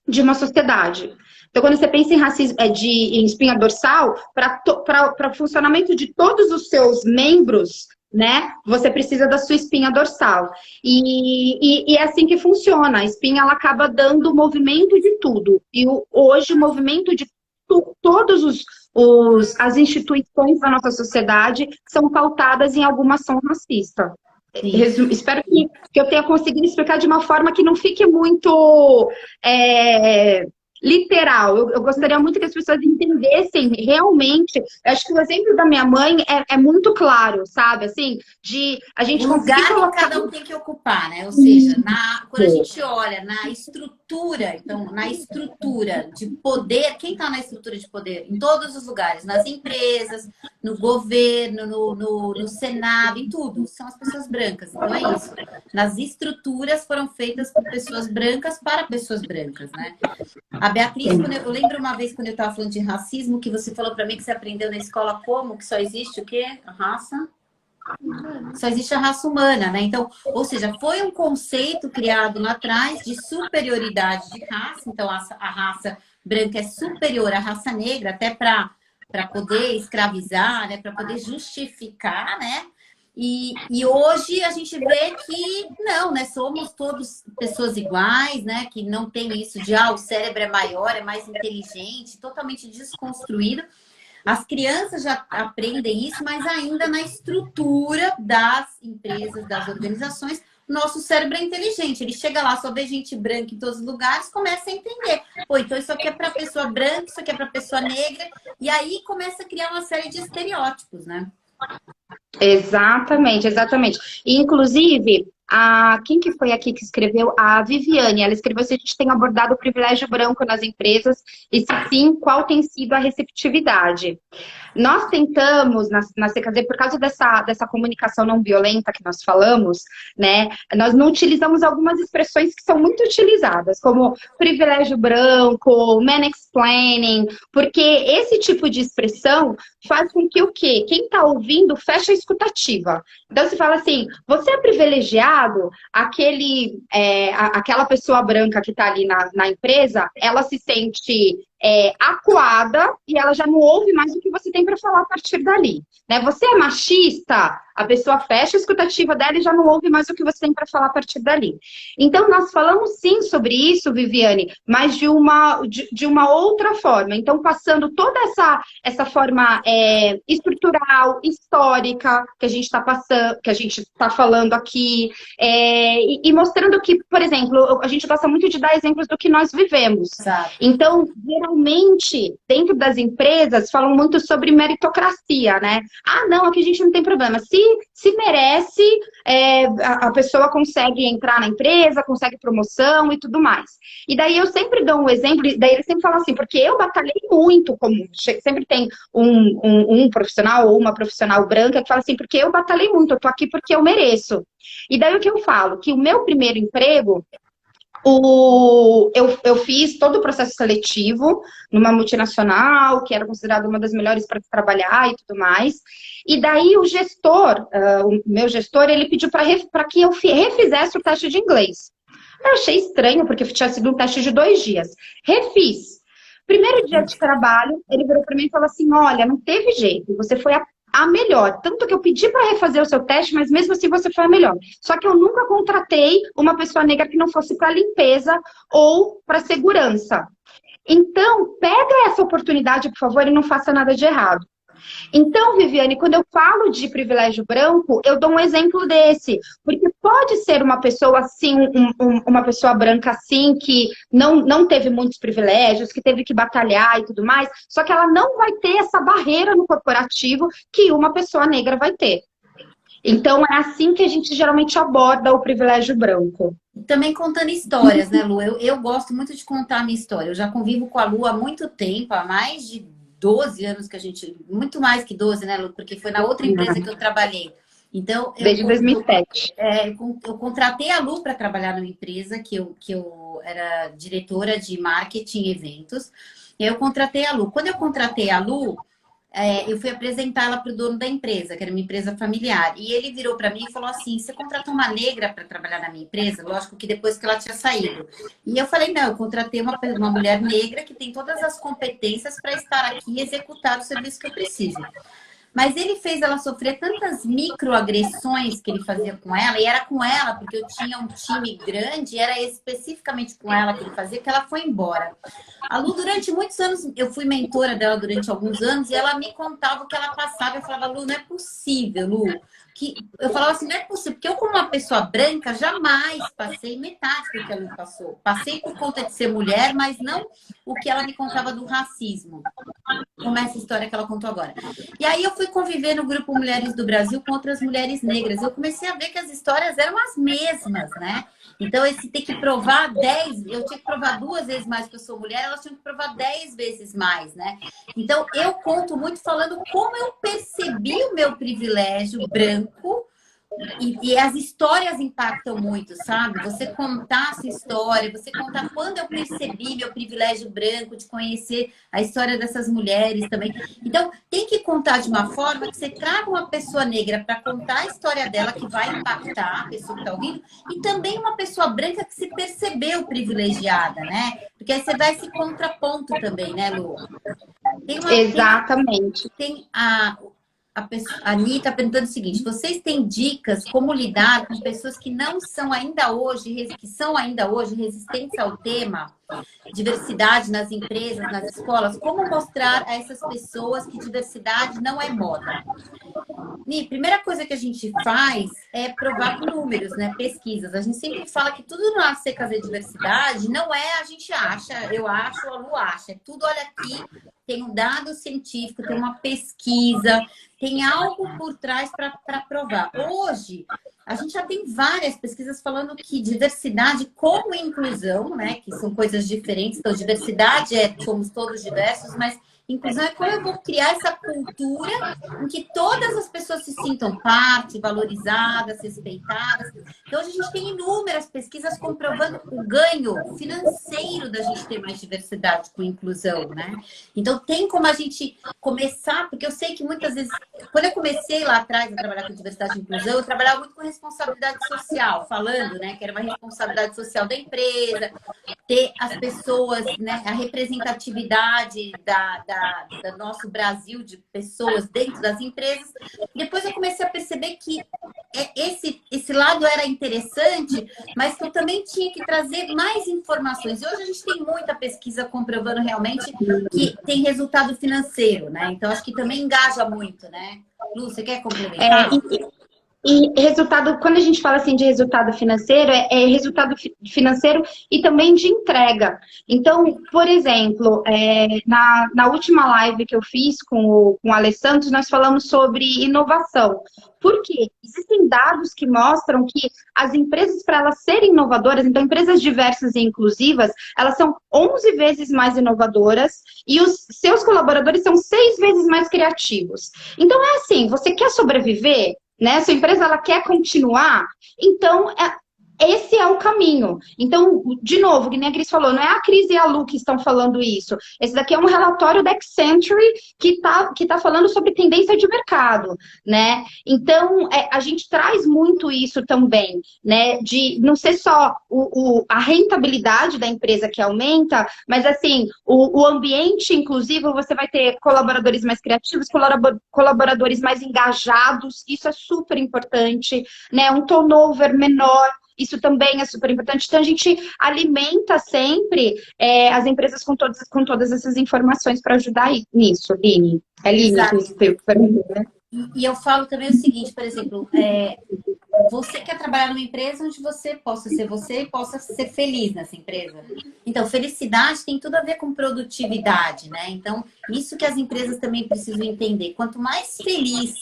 [SPEAKER 2] de uma sociedade. Então, quando você pensa em racismo, em espinha dorsal, para o funcionamento de todos os seus membros, né, você precisa da sua espinha dorsal. E é assim que funciona. A espinha, ela acaba dando o movimento de tudo. E hoje, o movimento de todas as instituições da nossa sociedade são pautadas em alguma ação racista.
[SPEAKER 1] Sim.
[SPEAKER 2] Espero que eu tenha conseguido explicar de uma forma que não fique muito literal. Eu gostaria muito que as pessoas entendessem realmente. Eu acho que o exemplo da minha mãe é muito claro, sabe? Assim, de a
[SPEAKER 1] O
[SPEAKER 2] gente conseguir
[SPEAKER 1] lugar que
[SPEAKER 2] colocar.
[SPEAKER 1] cada um tem que ocupar, né? Ou seja, quando a gente olha na estrutura, então, na estrutura de poder, quem está na estrutura de poder? Em todos os lugares, nas empresas, no governo, no Senado, em tudo, são as pessoas brancas. Então, é isso. Nas estruturas foram feitas por pessoas brancas para pessoas brancas, né? A Beatriz, eu lembro uma vez quando eu estava falando de racismo, que você falou para mim que você aprendeu na escola como? Que só existe o quê? A raça? Só existe a raça humana, né? Então, ou seja, foi um conceito criado lá atrás de superioridade de raça. Então, a raça branca é superior à raça negra, até para poder escravizar, né? Para poder justificar, né? E hoje a gente vê que não, né? Somos todos pessoas iguais, né? Que não tem isso de o cérebro é maior, é mais inteligente, totalmente desconstruído. As crianças já aprendem isso, mas ainda na estrutura das empresas, das organizações, nosso cérebro é inteligente. Ele chega lá, só vê gente branca em todos os lugares, começa a entender. Pô, então isso aqui é para pessoa branca, isso aqui é para pessoa negra. E aí começa a criar uma série de estereótipos, né?
[SPEAKER 2] Exatamente, exatamente. E, inclusive, quem que foi aqui que escreveu? A Viviane, ela escreveu se a gente tem abordado o privilégio branco nas empresas e se sim, qual tem sido a receptividade. Nós tentamos, na CKZ, por causa dessa comunicação não violenta que nós falamos, né? Nós não utilizamos algumas expressões que são muito utilizadas, como privilégio branco, mansplaining, porque esse tipo de expressão faz com que o quê? Quem está ouvindo fecha a escutativa. Então, se fala assim, você é privilegiado, aquela pessoa branca que está ali na empresa, ela se sente acuada e ela já não ouve mais o que você tem para falar a partir dali. Né? Você é machista, a pessoa fecha a escutativa dela e já não ouve mais o que você tem para falar a partir dali. Então, nós falamos sim sobre isso, Viviane, mas de uma outra forma. Então, passando toda essa forma estrutural, histórica, que a gente está passando, que a gente está falando aqui, e mostrando que, por exemplo, a gente gosta muito de dar exemplos do que nós vivemos.
[SPEAKER 1] Exato.
[SPEAKER 2] Então, geralmente, dentro das empresas, falam muito sobre meritocracia, né? Não, aqui a gente não tem problema. Se merece, a pessoa consegue entrar na empresa, consegue promoção e tudo mais. E daí eu sempre dou um exemplo, daí eles sempre falam assim, porque eu batalhei muito, como sempre tem um profissional ou uma profissional branca que fala assim, porque eu batalhei muito, eu tô aqui porque eu mereço. E daí o que eu falo? Que o meu primeiro emprego, eu fiz todo o processo seletivo numa multinacional, que era considerada uma das melhores para trabalhar e tudo mais. E daí o meu gestor, ele pediu para que eu refizesse o teste de inglês. Eu achei estranho, porque tinha sido um teste de 2 dias. Refiz. Primeiro dia de trabalho, ele virou para mim e falou assim, olha, não teve jeito, você foi a melhor. Tanto que eu pedi para refazer o seu teste, mas mesmo assim você foi a melhor. Só que eu nunca contratei uma pessoa negra que não fosse para limpeza ou para segurança. Então, pega essa oportunidade, por favor, e não faça nada de errado. Então, Viviane, quando eu falo de privilégio branco, eu dou um exemplo desse. Porque pode ser uma pessoa assim, uma pessoa branca assim, que não teve muitos privilégios, que teve que batalhar e tudo mais, só que ela não vai ter essa barreira no corporativo que uma pessoa negra vai ter. Então, é assim que a gente geralmente aborda o privilégio branco.
[SPEAKER 1] Também contando histórias, né, Lu? Eu gosto muito de contar a minha história. Eu já convivo com a Lu há muito tempo, há mais de 12 anos que a gente... Muito mais que 12, né, Lu? Porque foi na outra empresa que eu trabalhei. Então,
[SPEAKER 2] Desde 2007.
[SPEAKER 1] Eu contratei a Lu para trabalhar numa empresa que eu era diretora de marketing e eventos. E aí eu contratei a Lu. Quando eu contratei a Lu, eu fui apresentar ela para o dono da empresa, que era uma empresa familiar. E ele virou para mim e falou assim, você contratou uma negra para trabalhar na minha empresa? Lógico que depois que ela tinha saído. E eu falei, não, eu contratei uma mulher negra que tem todas as competências para estar aqui e executar o serviço que eu preciso. Mas ele fez ela sofrer tantas microagressões que ele fazia com ela, e era com ela, porque eu tinha um time grande, e era especificamente com ela que ele fazia, que ela foi embora. A Lu, durante muitos anos, eu fui mentora dela durante alguns anos, e ela me contava o que ela passava. Eu falava, Lu, não é possível, Lu. que eu falava assim, não é possível, porque eu, como uma pessoa branca, jamais passei metade do que ela me passou. Passei por conta de ser mulher, mas não o que ela me contava do racismo, como essa história que ela contou agora. E aí eu fui conviver no grupo Mulheres do Brasil com outras mulheres negras. Eu comecei a ver que as histórias eram as mesmas, né? Então, esse ter que provar 10, eu tinha que provar 2 vezes mais que eu sou mulher, elas tinham que provar 10 vezes mais, né? Então, eu conto muito falando como eu percebi o meu privilégio branco. E as histórias impactam muito, sabe? Você contar a sua história, você contar quando eu percebi meu privilégio branco, de conhecer a história dessas mulheres também. Então, tem que contar de uma forma que você traga uma pessoa negra para contar a história dela, que vai impactar a pessoa que está ouvindo, e também uma pessoa branca que se percebeu privilegiada, né? Porque aí você dá esse contraponto também, né, Lu?
[SPEAKER 2] Exatamente.
[SPEAKER 1] Tem a Anitta perguntando o seguinte: vocês têm dicas como lidar com pessoas que não são ainda hoje, que são ainda hoje resistentes ao tema diversidade nas empresas, nas escolas? Como mostrar a essas pessoas que diversidade não é moda? Ni, primeira coisa que a gente faz é provar com números, né? Pesquisas. A gente sempre fala que tudo na seca da diversidade não é a gente acha, eu acho, a Lu acha. É tudo, olha aqui, tem um dado científico, tem uma pesquisa, tem algo por trás para provar. Hoje, a gente já tem várias pesquisas falando que diversidade como inclusão, né? Que são coisas diferentes. Então, diversidade é somos todos diversos, mas inclusão é como eu vou criar essa cultura em que todas as pessoas se sintam parte, valorizadas, respeitadas. Então, hoje a gente tem inúmeras pesquisas comprovando o ganho financeiro da gente ter mais diversidade com inclusão, né? Então, tem como a gente começar, porque eu sei que muitas vezes, quando eu comecei lá atrás a trabalhar com diversidade e inclusão, eu trabalhava muito com responsabilidade social, falando, né, que era uma responsabilidade social da empresa, ter as pessoas, né, a representatividade do nosso Brasil de pessoas dentro das empresas. Depois eu comecei a perceber que esse lado era interessante, mas que eu também tinha que trazer mais informações. E hoje a gente tem muita pesquisa comprovando realmente que tem resultado financeiro, né? Então acho que também engaja muito, né? Lu, você quer complementar?
[SPEAKER 2] E resultado, quando a gente fala assim de resultado financeiro, é resultado financeiro e também de entrega. Então, por exemplo, na última live que eu fiz com o Alessandro, nós falamos sobre inovação. Por quê? Existem dados que mostram que as empresas, para elas serem inovadoras, então empresas diversas e inclusivas, elas são 11 vezes mais inovadoras e os seus colaboradores são 6 vezes mais criativos. Então, é assim, você quer sobreviver? Né? Sua empresa ela quer continuar, então esse é o caminho. Então, de novo, que nem a Cris falou, não é a Cris e a Lu que estão falando isso. Esse daqui é um relatório da Accenture que tá falando sobre tendência de mercado, né? Então, a gente traz muito isso também, né? De não ser só a rentabilidade da empresa que aumenta, mas assim, o ambiente inclusivo, você vai ter colaboradores mais criativos, colaboradores mais engajados, isso é super importante, né? Um turnover menor. Isso também é super importante. Então, a gente alimenta sempre as empresas com todas essas informações para ajudar nisso, Line. É Line que perguntou, né?
[SPEAKER 1] E eu falo também o seguinte, por exemplo, você quer trabalhar numa empresa onde você possa ser você e possa ser feliz nessa empresa. Então, felicidade tem tudo a ver com produtividade, né? Então, isso que as empresas também precisam entender. Quanto mais feliz,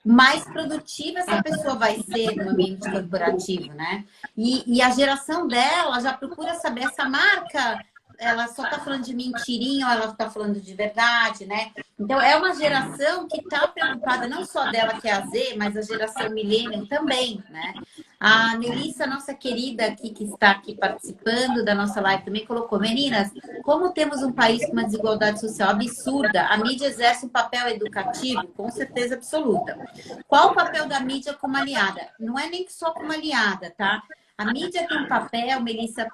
[SPEAKER 1] mais produtiva essa pessoa vai ser no ambiente corporativo, né? E a geração dela já procura saber essa marca, ela só está falando de mentirinha ou ela está falando de verdade, né? Então, é uma geração que está preocupada, não só dela que é a Z, mas a geração millennial também, né? A Melissa, nossa querida aqui, que está aqui participando da nossa live, também colocou: meninas, como temos um país com uma desigualdade social absurda, a mídia exerce um papel educativo? Com certeza absoluta. Qual o papel da mídia como aliada? Não é nem só como aliada, tá? A mídia tem um papel, Melissa,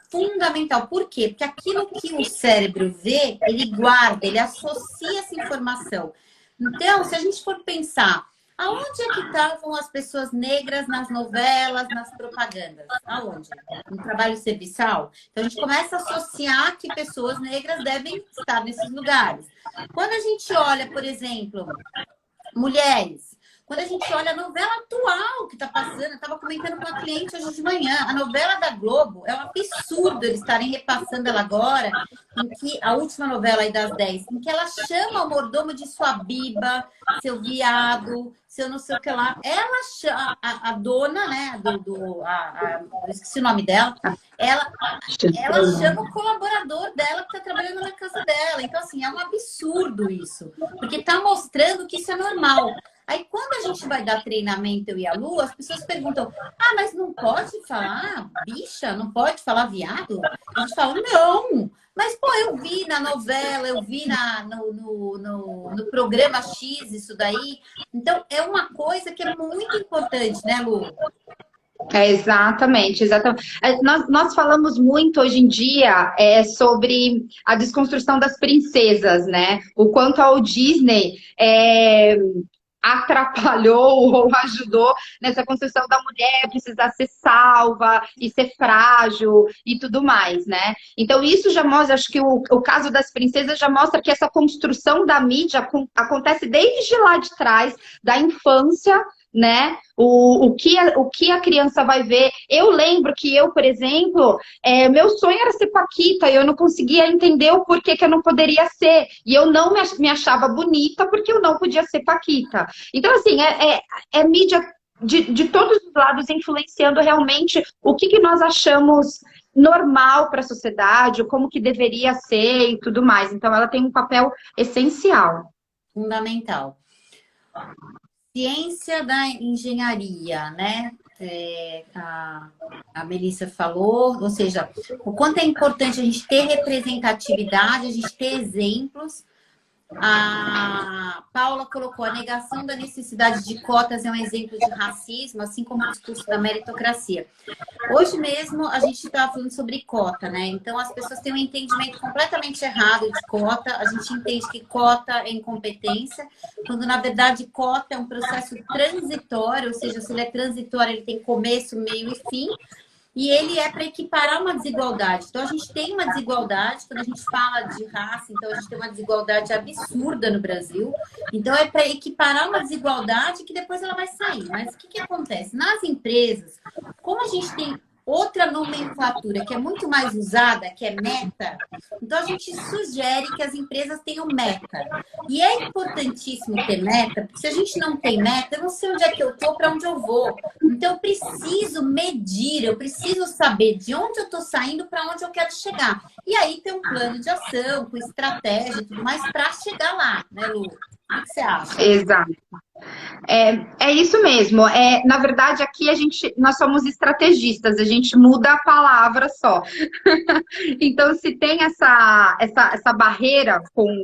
[SPEAKER 1] fundamental. Por quê? Porque aquilo que o cérebro vê, ele guarda, ele associa essa informação. Então, se a gente for pensar, aonde é que estavam as pessoas negras nas novelas, nas propagandas? Aonde? No trabalho serviçal? Então, a gente começa a associar que pessoas negras devem estar nesses lugares. Quando a gente olha, por exemplo, mulheres, Quando a gente olha a novela atual que está passando, eu estava comentando com uma cliente hoje de manhã, a novela da Globo, é um absurdo eles estarem repassando ela agora, em que a última novela aí das 10, em que ela chama o mordomo de sua biba, seu viado, seu não sei o que lá. Ela chama, a dona, né, eu esqueci o nome dela, ela chama o colaborador dela que está trabalhando na casa dela. Então, assim, é um absurdo isso, porque está mostrando que isso é normal. Aí, quando a gente vai dar treinamento, eu e a Lu, as pessoas perguntam, mas não pode falar bicha? Não pode falar viado? A gente fala, não. Mas, pô, eu vi na novela, eu vi no programa X isso daí. Então, é uma coisa que é muito importante, né, Lu?
[SPEAKER 2] Exatamente, exatamente. Nós falamos muito hoje em dia sobre a desconstrução das princesas, né? O quanto a Walt Disney atrapalhou ou ajudou nessa construção da mulher precisar ser salva e ser frágil e tudo mais, né? Então isso já mostra, acho que o caso das princesas já mostra que essa construção da mídia acontece desde lá de trás, da infância, né? O que a criança vai ver. Eu lembro que eu, por exemplo, meu sonho era ser paquita e eu não conseguia entender o porquê que eu não poderia ser. E eu não me achava bonita porque eu não podia ser paquita. Então, assim, é mídia de todos os lados influenciando realmente o que nós achamos normal para a sociedade, como que deveria ser e tudo mais. Então, ela tem um papel essencial.
[SPEAKER 1] Fundamental. Ciência da engenharia, né? A Melissa falou, ou seja, o quanto é importante a gente ter representatividade, a gente ter exemplos. A Paula colocou a negação da necessidade de cotas é um exemplo de racismo, assim como o discurso da meritocracia. Hoje mesmo a gente estava falando sobre cota, né? Então as pessoas têm um entendimento completamente errado de cota. A gente entende que cota é incompetência, quando na verdade cota é um processo transitório, ou seja, se ele é transitório, ele tem começo, meio e fim. E ele é para equiparar uma desigualdade. Então, a gente tem uma desigualdade, quando a gente fala de raça, então a gente tem uma desigualdade absurda no Brasil. Então, é para equiparar uma desigualdade que depois ela vai sair. Mas o que acontece? Nas empresas, como a gente tem outra nomenclatura que é muito mais usada, que é meta, então a gente sugere que as empresas tenham meta. E é importantíssimo ter meta, porque se a gente não tem meta, eu não sei onde é que eu estou, para onde eu vou. Então eu preciso medir, eu preciso saber de onde eu estou saindo, para onde eu quero chegar. E aí tem um plano de ação, com estratégia e tudo mais, para chegar lá, né, Lu? O que você acha?
[SPEAKER 2] Exato. É isso mesmo. Na verdade, aqui nós somos estrategistas, a gente muda a palavra só. Então, se tem essa barreira com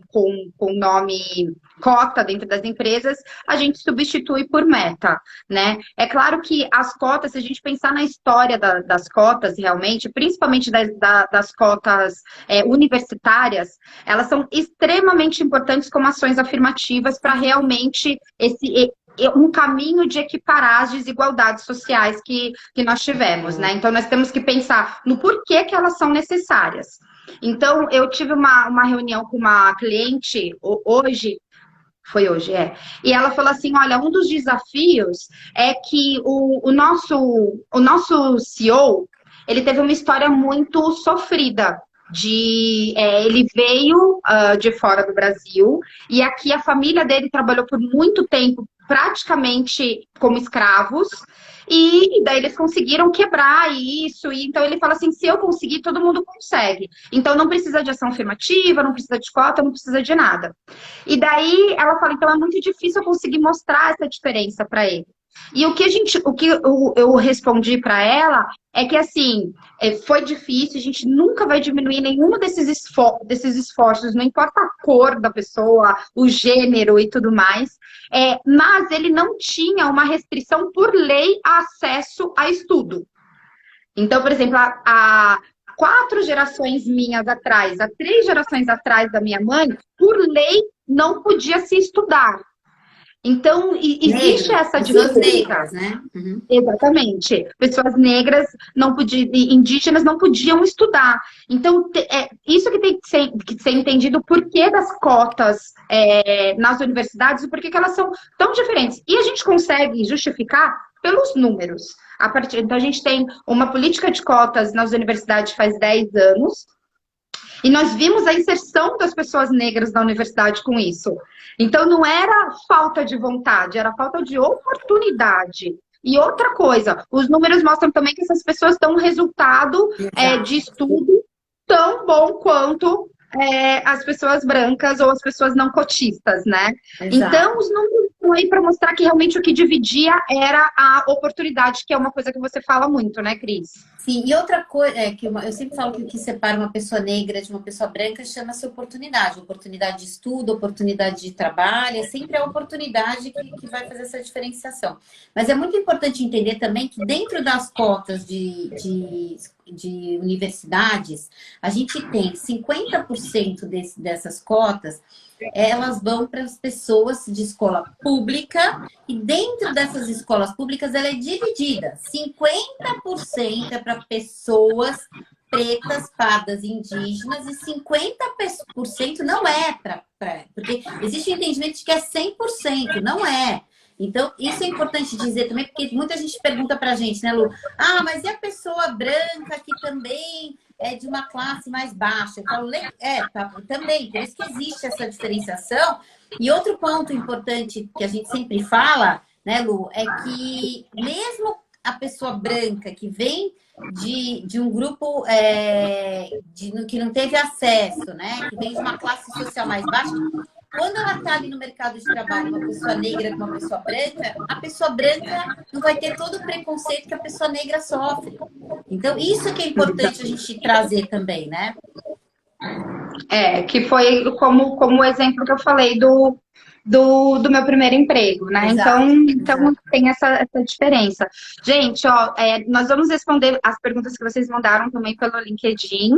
[SPEAKER 2] o nome cota dentro das empresas, a gente substitui por meta, né? É claro que as cotas, se a gente pensar na história das cotas realmente, principalmente das cotas universitárias, elas são extremamente importantes como ações afirmativas para realmente um caminho de equiparar as desigualdades sociais que nós tivemos, né? Então, nós temos que pensar no porquê que elas são necessárias. Então, eu tive uma reunião com uma cliente hoje, e ela falou assim, olha, um dos desafios é que o nosso CEO, ele teve uma história muito sofrida. Ele veio de fora do Brasil e aqui a família dele trabalhou por muito tempo praticamente como escravos e daí eles conseguiram quebrar isso. E então ele fala assim, se eu conseguir, todo mundo consegue. Então não precisa de ação afirmativa, não precisa de cota, não precisa de nada. E daí ela fala, então é muito difícil eu conseguir mostrar essa diferença para ele. E o que eu respondi para ela é que, assim, foi difícil, a gente nunca vai diminuir nenhum desses esforços, não importa a cor da pessoa, o gênero e tudo mais, mas ele não tinha uma restrição por lei a acesso a estudo. Então, por exemplo, há 4 gerações minhas atrás, há 3 gerações atrás da minha mãe, por lei não podia se estudar. Então, existe
[SPEAKER 1] Negros,
[SPEAKER 2] essa
[SPEAKER 1] pessoas
[SPEAKER 2] diferença.
[SPEAKER 1] negras, né? Uhum.
[SPEAKER 2] Exatamente. Pessoas negras não podiam, indígenas não podiam estudar. Então, isso que ser entendido o porquê das cotas nas universidades e por que elas são tão diferentes. E a gente consegue justificar pelos números. Então, a gente tem uma política de cotas nas universidades faz 10 anos, e nós vimos a inserção das pessoas negras na universidade com isso. Então, não era falta de vontade, era falta de oportunidade. E outra coisa, os números mostram também que essas pessoas dão um resultado de estudo tão bom quanto as pessoas brancas ou as pessoas não cotistas, né?
[SPEAKER 1] Exato.
[SPEAKER 2] Então, os números estão aí para mostrar que realmente o que dividia era a oportunidade, que é uma coisa que você fala muito, né, Cris?
[SPEAKER 1] Sim, e outra coisa, eu sempre falo que o que separa uma pessoa negra de uma pessoa branca chama-se oportunidade. Oportunidade de estudo, oportunidade de trabalho, é sempre a oportunidade que vai fazer essa diferenciação. Mas é muito importante entender também que dentro das cotas de universidades, a gente tem 50% dessas cotas, elas vão para as pessoas de escola pública, e dentro dessas escolas públicas ela é dividida. 50% é para pessoas pretas, pardas, indígenas, e 50% não é para... Porque existe o entendimento de que é 100%, não é. Então, isso é importante dizer também, porque muita gente pergunta pra gente, né, Lu? Ah, mas e a pessoa branca que também é de uma classe mais baixa? Eu falo, também, por isso que existe essa diferenciação. E outro ponto importante que a gente sempre fala, né, Lu, é que mesmo a pessoa branca que vem de um grupo que não teve acesso, né, que vem de uma classe social mais baixa, quando ela está ali no mercado de trabalho, uma pessoa negra com uma pessoa branca, a pessoa branca não vai ter todo o preconceito que a pessoa negra sofre. Então, isso que é importante a gente trazer também, né?
[SPEAKER 2] Que foi como o exemplo que eu falei do meu primeiro emprego, né?
[SPEAKER 1] Exato,
[SPEAKER 2] então tem essa diferença. Gente, ó, nós vamos responder as perguntas que vocês mandaram também pelo LinkedIn,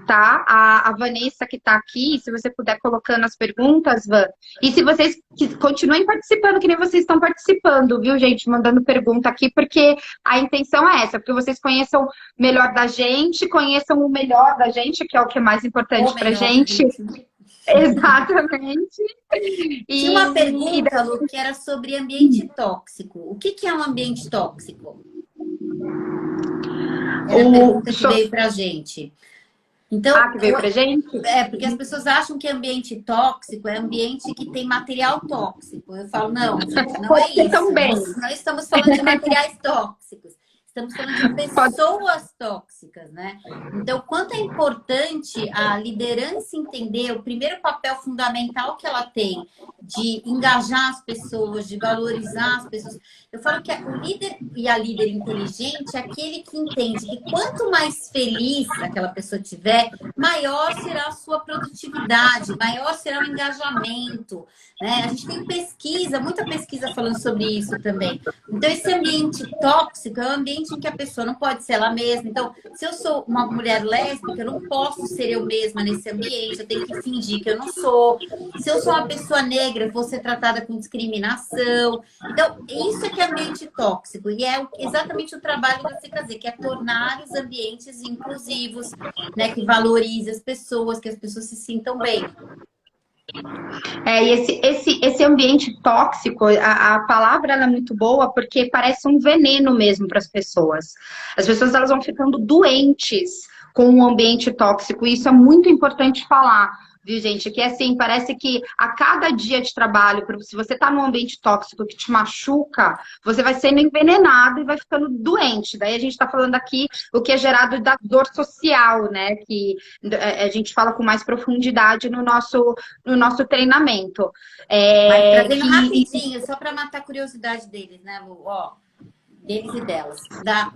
[SPEAKER 2] tá? A Vanessa que tá aqui, se você puder colocando as perguntas, Van. E se vocês continuem participando, que nem vocês estão participando, viu, gente? Mandando pergunta aqui, porque a intenção é essa, porque vocês conheçam melhor da gente, conheçam o melhor da gente, que é o que é mais importante pra gente. Exatamente.
[SPEAKER 1] Tinha uma pergunta, Lu, que era sobre ambiente tóxico. O que é um ambiente tóxico? Era a pergunta que veio pra gente. Então,
[SPEAKER 2] que veio pra gente?
[SPEAKER 1] Porque as pessoas acham que ambiente tóxico é ambiente que tem material tóxico. Eu falo, não, gente, não é isso.
[SPEAKER 2] Também.
[SPEAKER 1] Nós não estamos falando de materiais tóxicos. Estamos falando de pessoas tóxicas, né? Então, quanto é importante a liderança entender o primeiro papel fundamental que ela tem de engajar as pessoas, de valorizar as pessoas. Eu falo que o líder e a líder inteligente é aquele que entende que quanto mais feliz aquela pessoa tiver, maior será a sua produtividade, maior será o engajamento, né? A gente tem pesquisa, muita pesquisa falando sobre isso também. Então, esse ambiente tóxico é um ambiente em que a pessoa não pode ser ela mesma. Então, se eu sou uma mulher lésbica, eu não posso ser eu mesma nesse ambiente, eu tenho que fingir que eu não sou. Se eu sou uma pessoa negra, eu vou ser tratada com discriminação. Então, isso é que é ambiente tóxico. E é exatamente o trabalho da CKZ, que é tornar os ambientes inclusivos, né, que valorize as pessoas, que as pessoas se sintam bem.
[SPEAKER 2] E esse ambiente tóxico, a palavra ela é muito boa porque parece um veneno mesmo para as pessoas. As pessoas elas vão ficando doentes com o ambiente tóxico, e isso é muito importante falar, viu, gente? Que assim, parece que a cada dia de trabalho, se você tá num ambiente tóxico que te machuca, você vai sendo envenenado e vai ficando doente. Daí a gente tá falando aqui o que é gerado da dor social, né? Que a gente fala com mais profundidade no nosso treinamento.
[SPEAKER 1] Mas trazendo rapidinho, só para matar a curiosidade deles, né, Lu? Ó, deles e delas.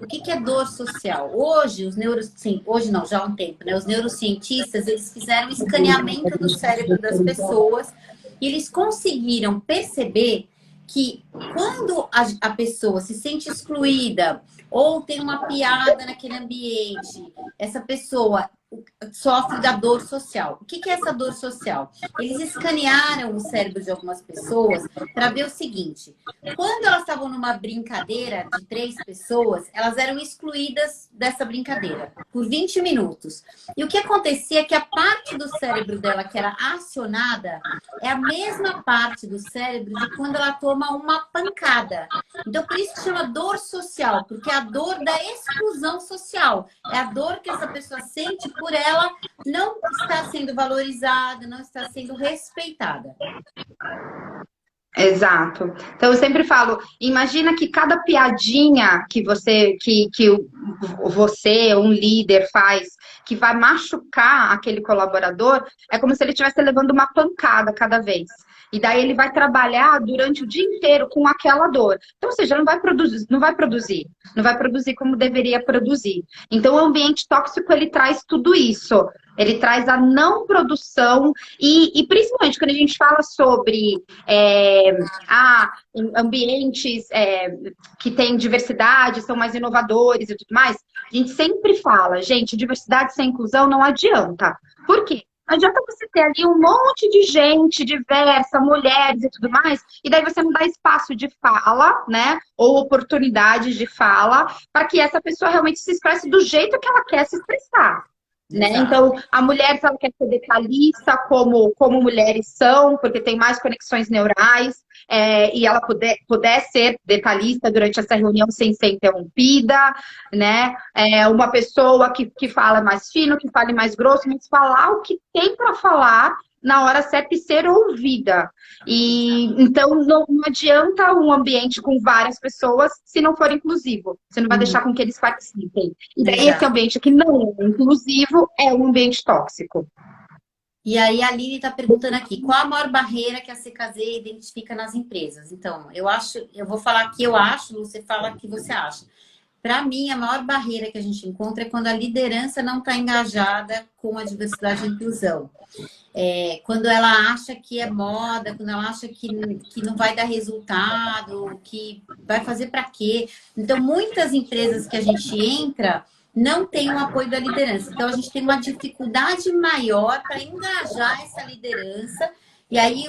[SPEAKER 1] O que é dor social? Hoje, hoje não, já há um tempo, né? Os neurocientistas, eles fizeram um escaneamento do cérebro das pessoas e eles conseguiram perceber que quando a pessoa se sente excluída ou tem uma piada naquele ambiente, essa pessoa sofre da dor social. O que é essa dor social? Eles escanearam o cérebro de algumas pessoas para ver o seguinte: quando elas estavam numa brincadeira de 3 pessoas, elas eram excluídas dessa brincadeira por 20 minutos. E o que acontecia é que a parte do cérebro dela que era acionada é a mesma parte do cérebro de quando ela toma uma pancada. Então, por isso que chama dor social, porque é a dor da exclusão social. É a dor que essa pessoa sente por ela não estar sendo valorizada, não estar sendo respeitada.
[SPEAKER 2] Exato. Então eu sempre falo, imagina que cada piadinha que você, um líder faz, que vai machucar aquele colaborador, é como se ele estivesse levando uma pancada cada vez. E daí ele vai trabalhar durante o dia inteiro com aquela dor. Então, ou seja, não vai produzir como deveria produzir. Então, o ambiente tóxico, ele traz tudo isso. Ele traz a não produção e principalmente quando a gente fala sobre ambientes que têm diversidade, são mais inovadores e tudo mais, a gente sempre fala, gente, diversidade sem inclusão não adianta. Por quê? Não adianta você ter ali um monte de gente diversa, mulheres e tudo mais, e daí você não dá espaço de fala, né? Ou oportunidade de fala, para que essa pessoa realmente se expresse do jeito que ela quer se expressar. Né? Então, a mulher, se ela quer ser detalhista, como mulheres são, porque tem mais conexões neurais, e ela puder ser detalhista durante essa reunião sem ser interrompida, né? Uma pessoa que fala mais fino, que fale mais grosso, mas falar o que tem para falar na hora certa e ser ouvida. E então não adianta um ambiente com várias pessoas se não for inclusivo. Você não vai deixar com que eles participem. E daí esse ambiente que não é inclusivo é um ambiente tóxico.
[SPEAKER 1] E aí a Lili está perguntando aqui, qual a maior barreira que a CKZ identifica nas empresas? Então, eu vou falar que eu acho, você fala o que você acha. Para mim, a maior barreira que a gente encontra é quando a liderança não está engajada com a diversidade e inclusão. Quando ela acha que é moda, quando ela acha que não vai dar resultado, que vai fazer para quê. Então, muitas empresas que a gente entra não tem o apoio da liderança. Então, a gente tem uma dificuldade maior para engajar essa liderança. E aí,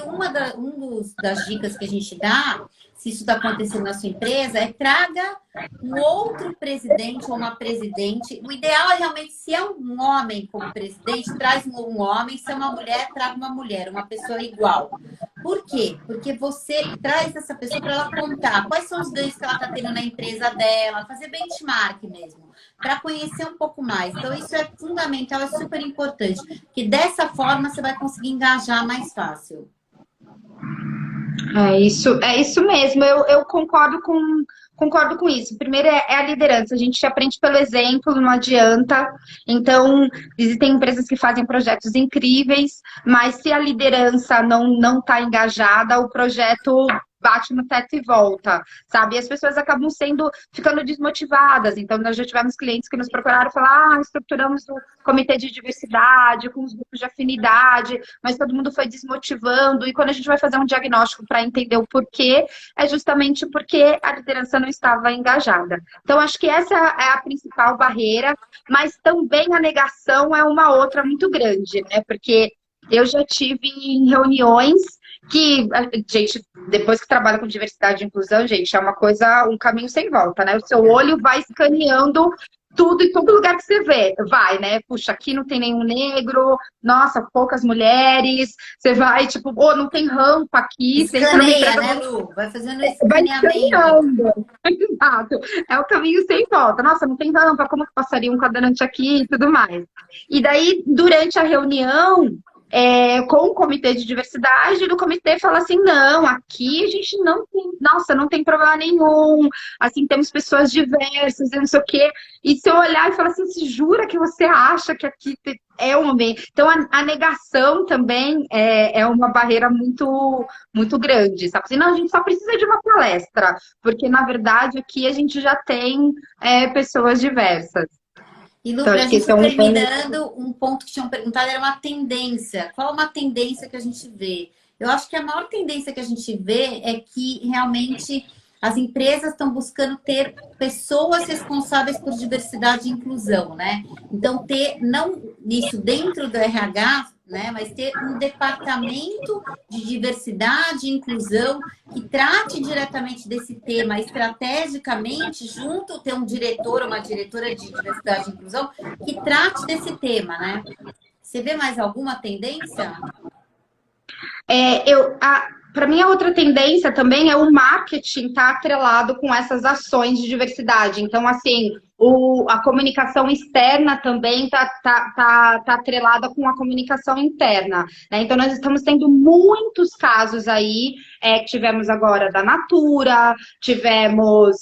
[SPEAKER 1] das dicas que a gente dá, se isso está acontecendo na sua empresa, traga um outro presidente ou uma presidente. O ideal é realmente, se é um homem como presidente, traz um homem. Se é uma mulher, traga uma mulher, uma pessoa igual. Por quê? Porque você traz essa pessoa para ela contar quais são os ganhos que ela está tendo na empresa dela, fazer benchmark mesmo, para conhecer um pouco mais. Então, isso é fundamental, é super importante, porque dessa forma você vai conseguir engajar mais fácil.
[SPEAKER 2] É isso mesmo, eu concordo com isso. Primeiro é a liderança, a gente aprende pelo exemplo, não adianta. Então, existem empresas que fazem projetos incríveis, mas se a liderança não está engajada, o projeto bate no teto e volta, sabe? E as pessoas acabam ficando desmotivadas. Então, nós já tivemos clientes que nos procuraram e falaram, estruturamos o comitê de diversidade, com os grupos de afinidade, mas todo mundo foi desmotivando. E quando a gente vai fazer um diagnóstico para entender o porquê, é justamente porque a liderança não estava engajada. Então, acho que essa é a principal barreira, mas também a negação é uma outra muito grande, né? Porque eu já tive em reuniões que, gente, depois que trabalha com diversidade e inclusão, gente, é uma coisa, um caminho sem volta, né? O seu olho vai escaneando tudo em todo lugar que você vê. Vai, né? Puxa, aqui não tem nenhum negro, nossa, poucas mulheres. Você vai, tipo, não tem rampa aqui.
[SPEAKER 1] Escaneia, né, Lu? Vai fazendo esse
[SPEAKER 2] vai
[SPEAKER 1] escaneamento.
[SPEAKER 2] Exato. É o caminho sem volta. Nossa, não tem rampa, como que passaria um cadeirante aqui e tudo mais. E daí, durante a reunião, com o comitê de diversidade, o comitê fala assim, não, aqui a gente não tem, nossa, não tem problema nenhum, assim, temos pessoas diversas, não sei o quê. E se eu olhar e falar assim, se jura que você acha que aqui é um ambiente? Então, a negação também é uma barreira muito, muito grande, sabe? Assim, não, a gente só precisa de uma palestra, porque, na verdade, aqui a gente já tem pessoas diversas.
[SPEAKER 1] E, Lu, para a gente terminando, um ponto que tinham perguntado era uma tendência. Qual uma tendência que a gente vê? Eu acho que a maior tendência que a gente vê é que realmente as empresas estão buscando ter pessoas responsáveis por diversidade e inclusão, né? Então, nisso dentro do RH, né? Mas ter um departamento de diversidade e inclusão que trate diretamente desse tema estrategicamente, junto ter um diretor ou uma diretora de diversidade e inclusão que trate desse tema, né? Você vê mais alguma tendência?
[SPEAKER 2] Para mim, a outra tendência também é o marketing estar atrelado com essas ações de diversidade. Então, assim, a comunicação externa também tá atrelada com a comunicação interna, né? Então, nós estamos tendo muitos casos aí, tivemos agora da Natura, tivemos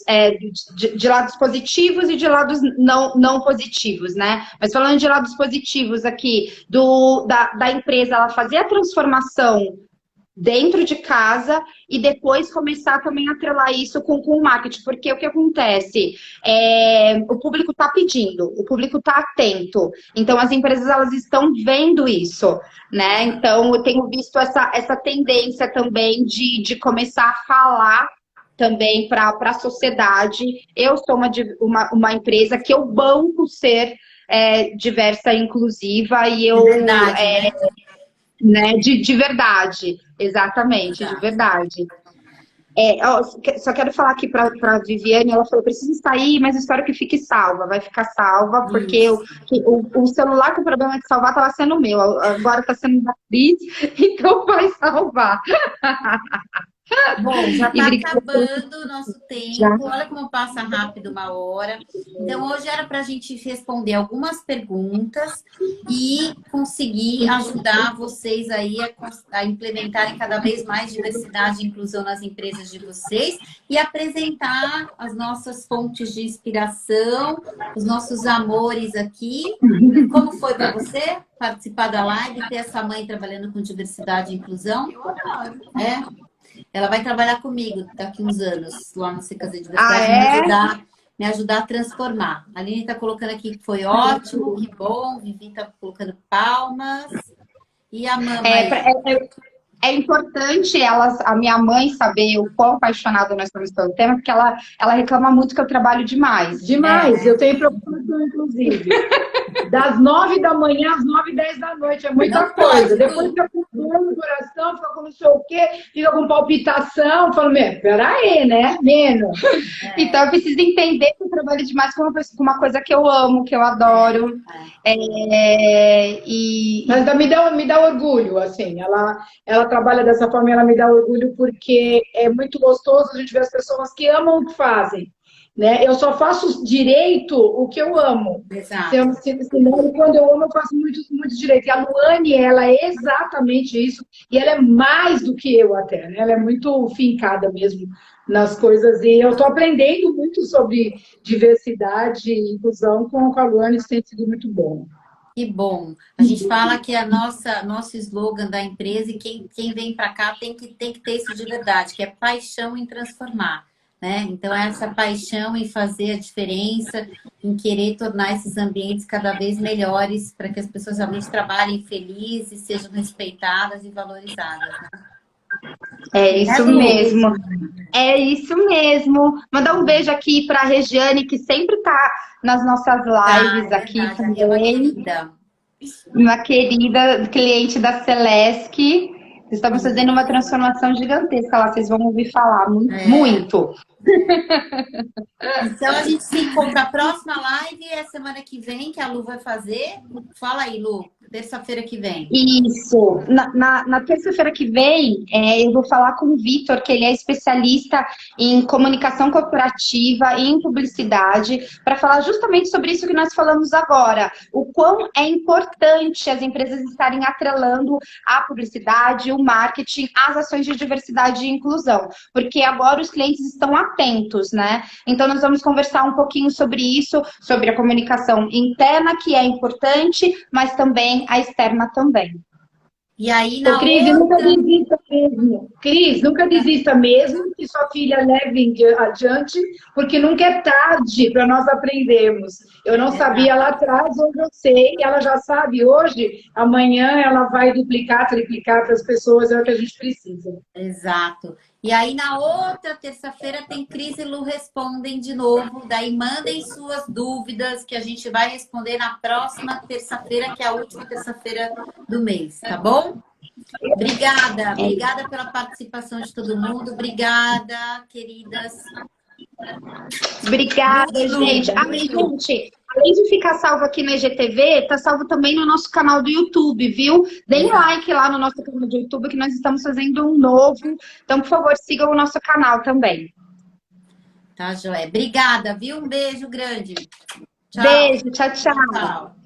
[SPEAKER 2] de lados positivos e de lados não positivos, né? Mas falando de lados positivos aqui, da empresa, ela fazer a transformação dentro de casa e depois começar também a atrelar isso com o marketing, porque o que acontece? O público está pedindo, o público está atento, então as empresas elas estão vendo isso, né? Então eu tenho visto essa tendência também de começar a falar também para a sociedade. Eu sou uma empresa que eu banco ser diversa e inclusiva e eu...
[SPEAKER 1] Verdade,
[SPEAKER 2] né? De verdade, exatamente, de verdade. Só quero falar aqui para a Viviane, ela falou, preciso sair, mas espero que fique salva, vai ficar salva, porque o celular com problema de salvar estava sendo meu, agora está sendo da Cris, então vai salvar.
[SPEAKER 1] Bom, já está acabando o nosso tempo. Já. Olha como passa rápido 1 hora. Então, hoje era para a gente responder algumas perguntas e conseguir ajudar vocês aí a implementarem cada vez mais diversidade e inclusão nas empresas de vocês e apresentar as nossas fontes de inspiração, os nossos amores aqui. Como foi para você participar da live, ter essa mãe trabalhando com diversidade e inclusão?
[SPEAKER 3] Eu adoro.
[SPEAKER 1] Ela vai trabalhar comigo daqui uns anos, lá no Secas de Diversidade, me ajudar a transformar. A Aline está colocando aqui que foi ótimo, que bom. Vivi está colocando palmas. E a mamãe?
[SPEAKER 2] É importante a minha mãe saber o quão apaixonada nós estamos pelo tema, porque ela reclama muito que eu trabalho demais.
[SPEAKER 4] Demais, eu tenho preocupação, inclusive. Das 9 da manhã às 9h10 da noite, é muita coisa. Depois fica com dor no coração, fica com não sei o quê, fica com palpitação. Falo, peraí, né? Menos.
[SPEAKER 2] Então, eu preciso entender que eu trabalho demais com uma coisa que eu amo, que eu adoro.
[SPEAKER 4] Mas me dá orgulho, assim. Ela trabalha dessa forma, ela me dá orgulho, porque é muito gostoso a gente ver as pessoas que amam o que fazem. Né? Eu só faço direito o que eu amo.
[SPEAKER 1] Exato.
[SPEAKER 4] Quando eu amo, eu faço muito, muito direito. E a Luane, ela é exatamente isso. E ela é mais do que eu até. Né? Ela é muito fincada mesmo nas coisas. E eu estou aprendendo muito sobre diversidade e inclusão com a Luane. Isso tem sido muito bom.
[SPEAKER 1] Que bom. A gente fala que nosso slogan da empresa e quem vem para cá tem que ter isso de verdade, que é paixão em transformar. Né? Então, essa paixão em fazer a diferença, em querer tornar esses ambientes cada vez melhores para que as pessoas realmente trabalhem felizes, sejam respeitadas e valorizadas. Né?
[SPEAKER 2] É isso mesmo. É isso mesmo. Mandar um beijo aqui para a Regiane, que sempre está nas nossas lives aqui também. Uma querida cliente da Celesc. Estamos fazendo uma transformação gigantesca lá, vocês vão ouvir falar muito.
[SPEAKER 1] Então a gente se encontra. A próxima live é semana que vem, que a Lu vai fazer. Fala aí, Lu, terça-feira que vem.
[SPEAKER 2] Isso. Na terça-feira que vem, eu vou falar com o Vitor, que ele é especialista em comunicação corporativa e em publicidade, para falar justamente sobre isso que nós falamos agora. O quão é importante as empresas estarem atrelando a publicidade, o marketing, as ações de diversidade e inclusão. Porque agora os clientes estão atentos, né? Então, nós vamos conversar um pouquinho sobre isso, sobre a comunicação interna, que é importante, mas também a externa também.
[SPEAKER 1] E aí,
[SPEAKER 4] Cris, nunca desista mesmo. Cris, nunca desista mesmo que sua filha leve adiante, porque nunca é tarde para nós aprendermos. Eu não sabia lá atrás, hoje eu sei, ela já sabe hoje, amanhã ela vai duplicar, triplicar para as pessoas, é o que a gente precisa.
[SPEAKER 1] Exato. E aí, na outra terça-feira, tem Cris e Lu respondem de novo. Daí, mandem suas dúvidas, que a gente vai responder na próxima terça-feira, que é a última terça-feira do mês, tá bom? Obrigada pela participação de todo mundo. Obrigada, queridas.
[SPEAKER 4] Obrigada, gente. Gente, além de ficar salvo aqui na IGTV, tá salvo também no nosso canal do YouTube, viu? Deem like lá no nosso canal do YouTube, que nós estamos fazendo um novo. Então, por favor, sigam o nosso canal também.
[SPEAKER 1] Tá, Joé? Obrigada, viu? Um beijo grande. Tchau.
[SPEAKER 4] Beijo, tchau, tchau.
[SPEAKER 1] Tchau.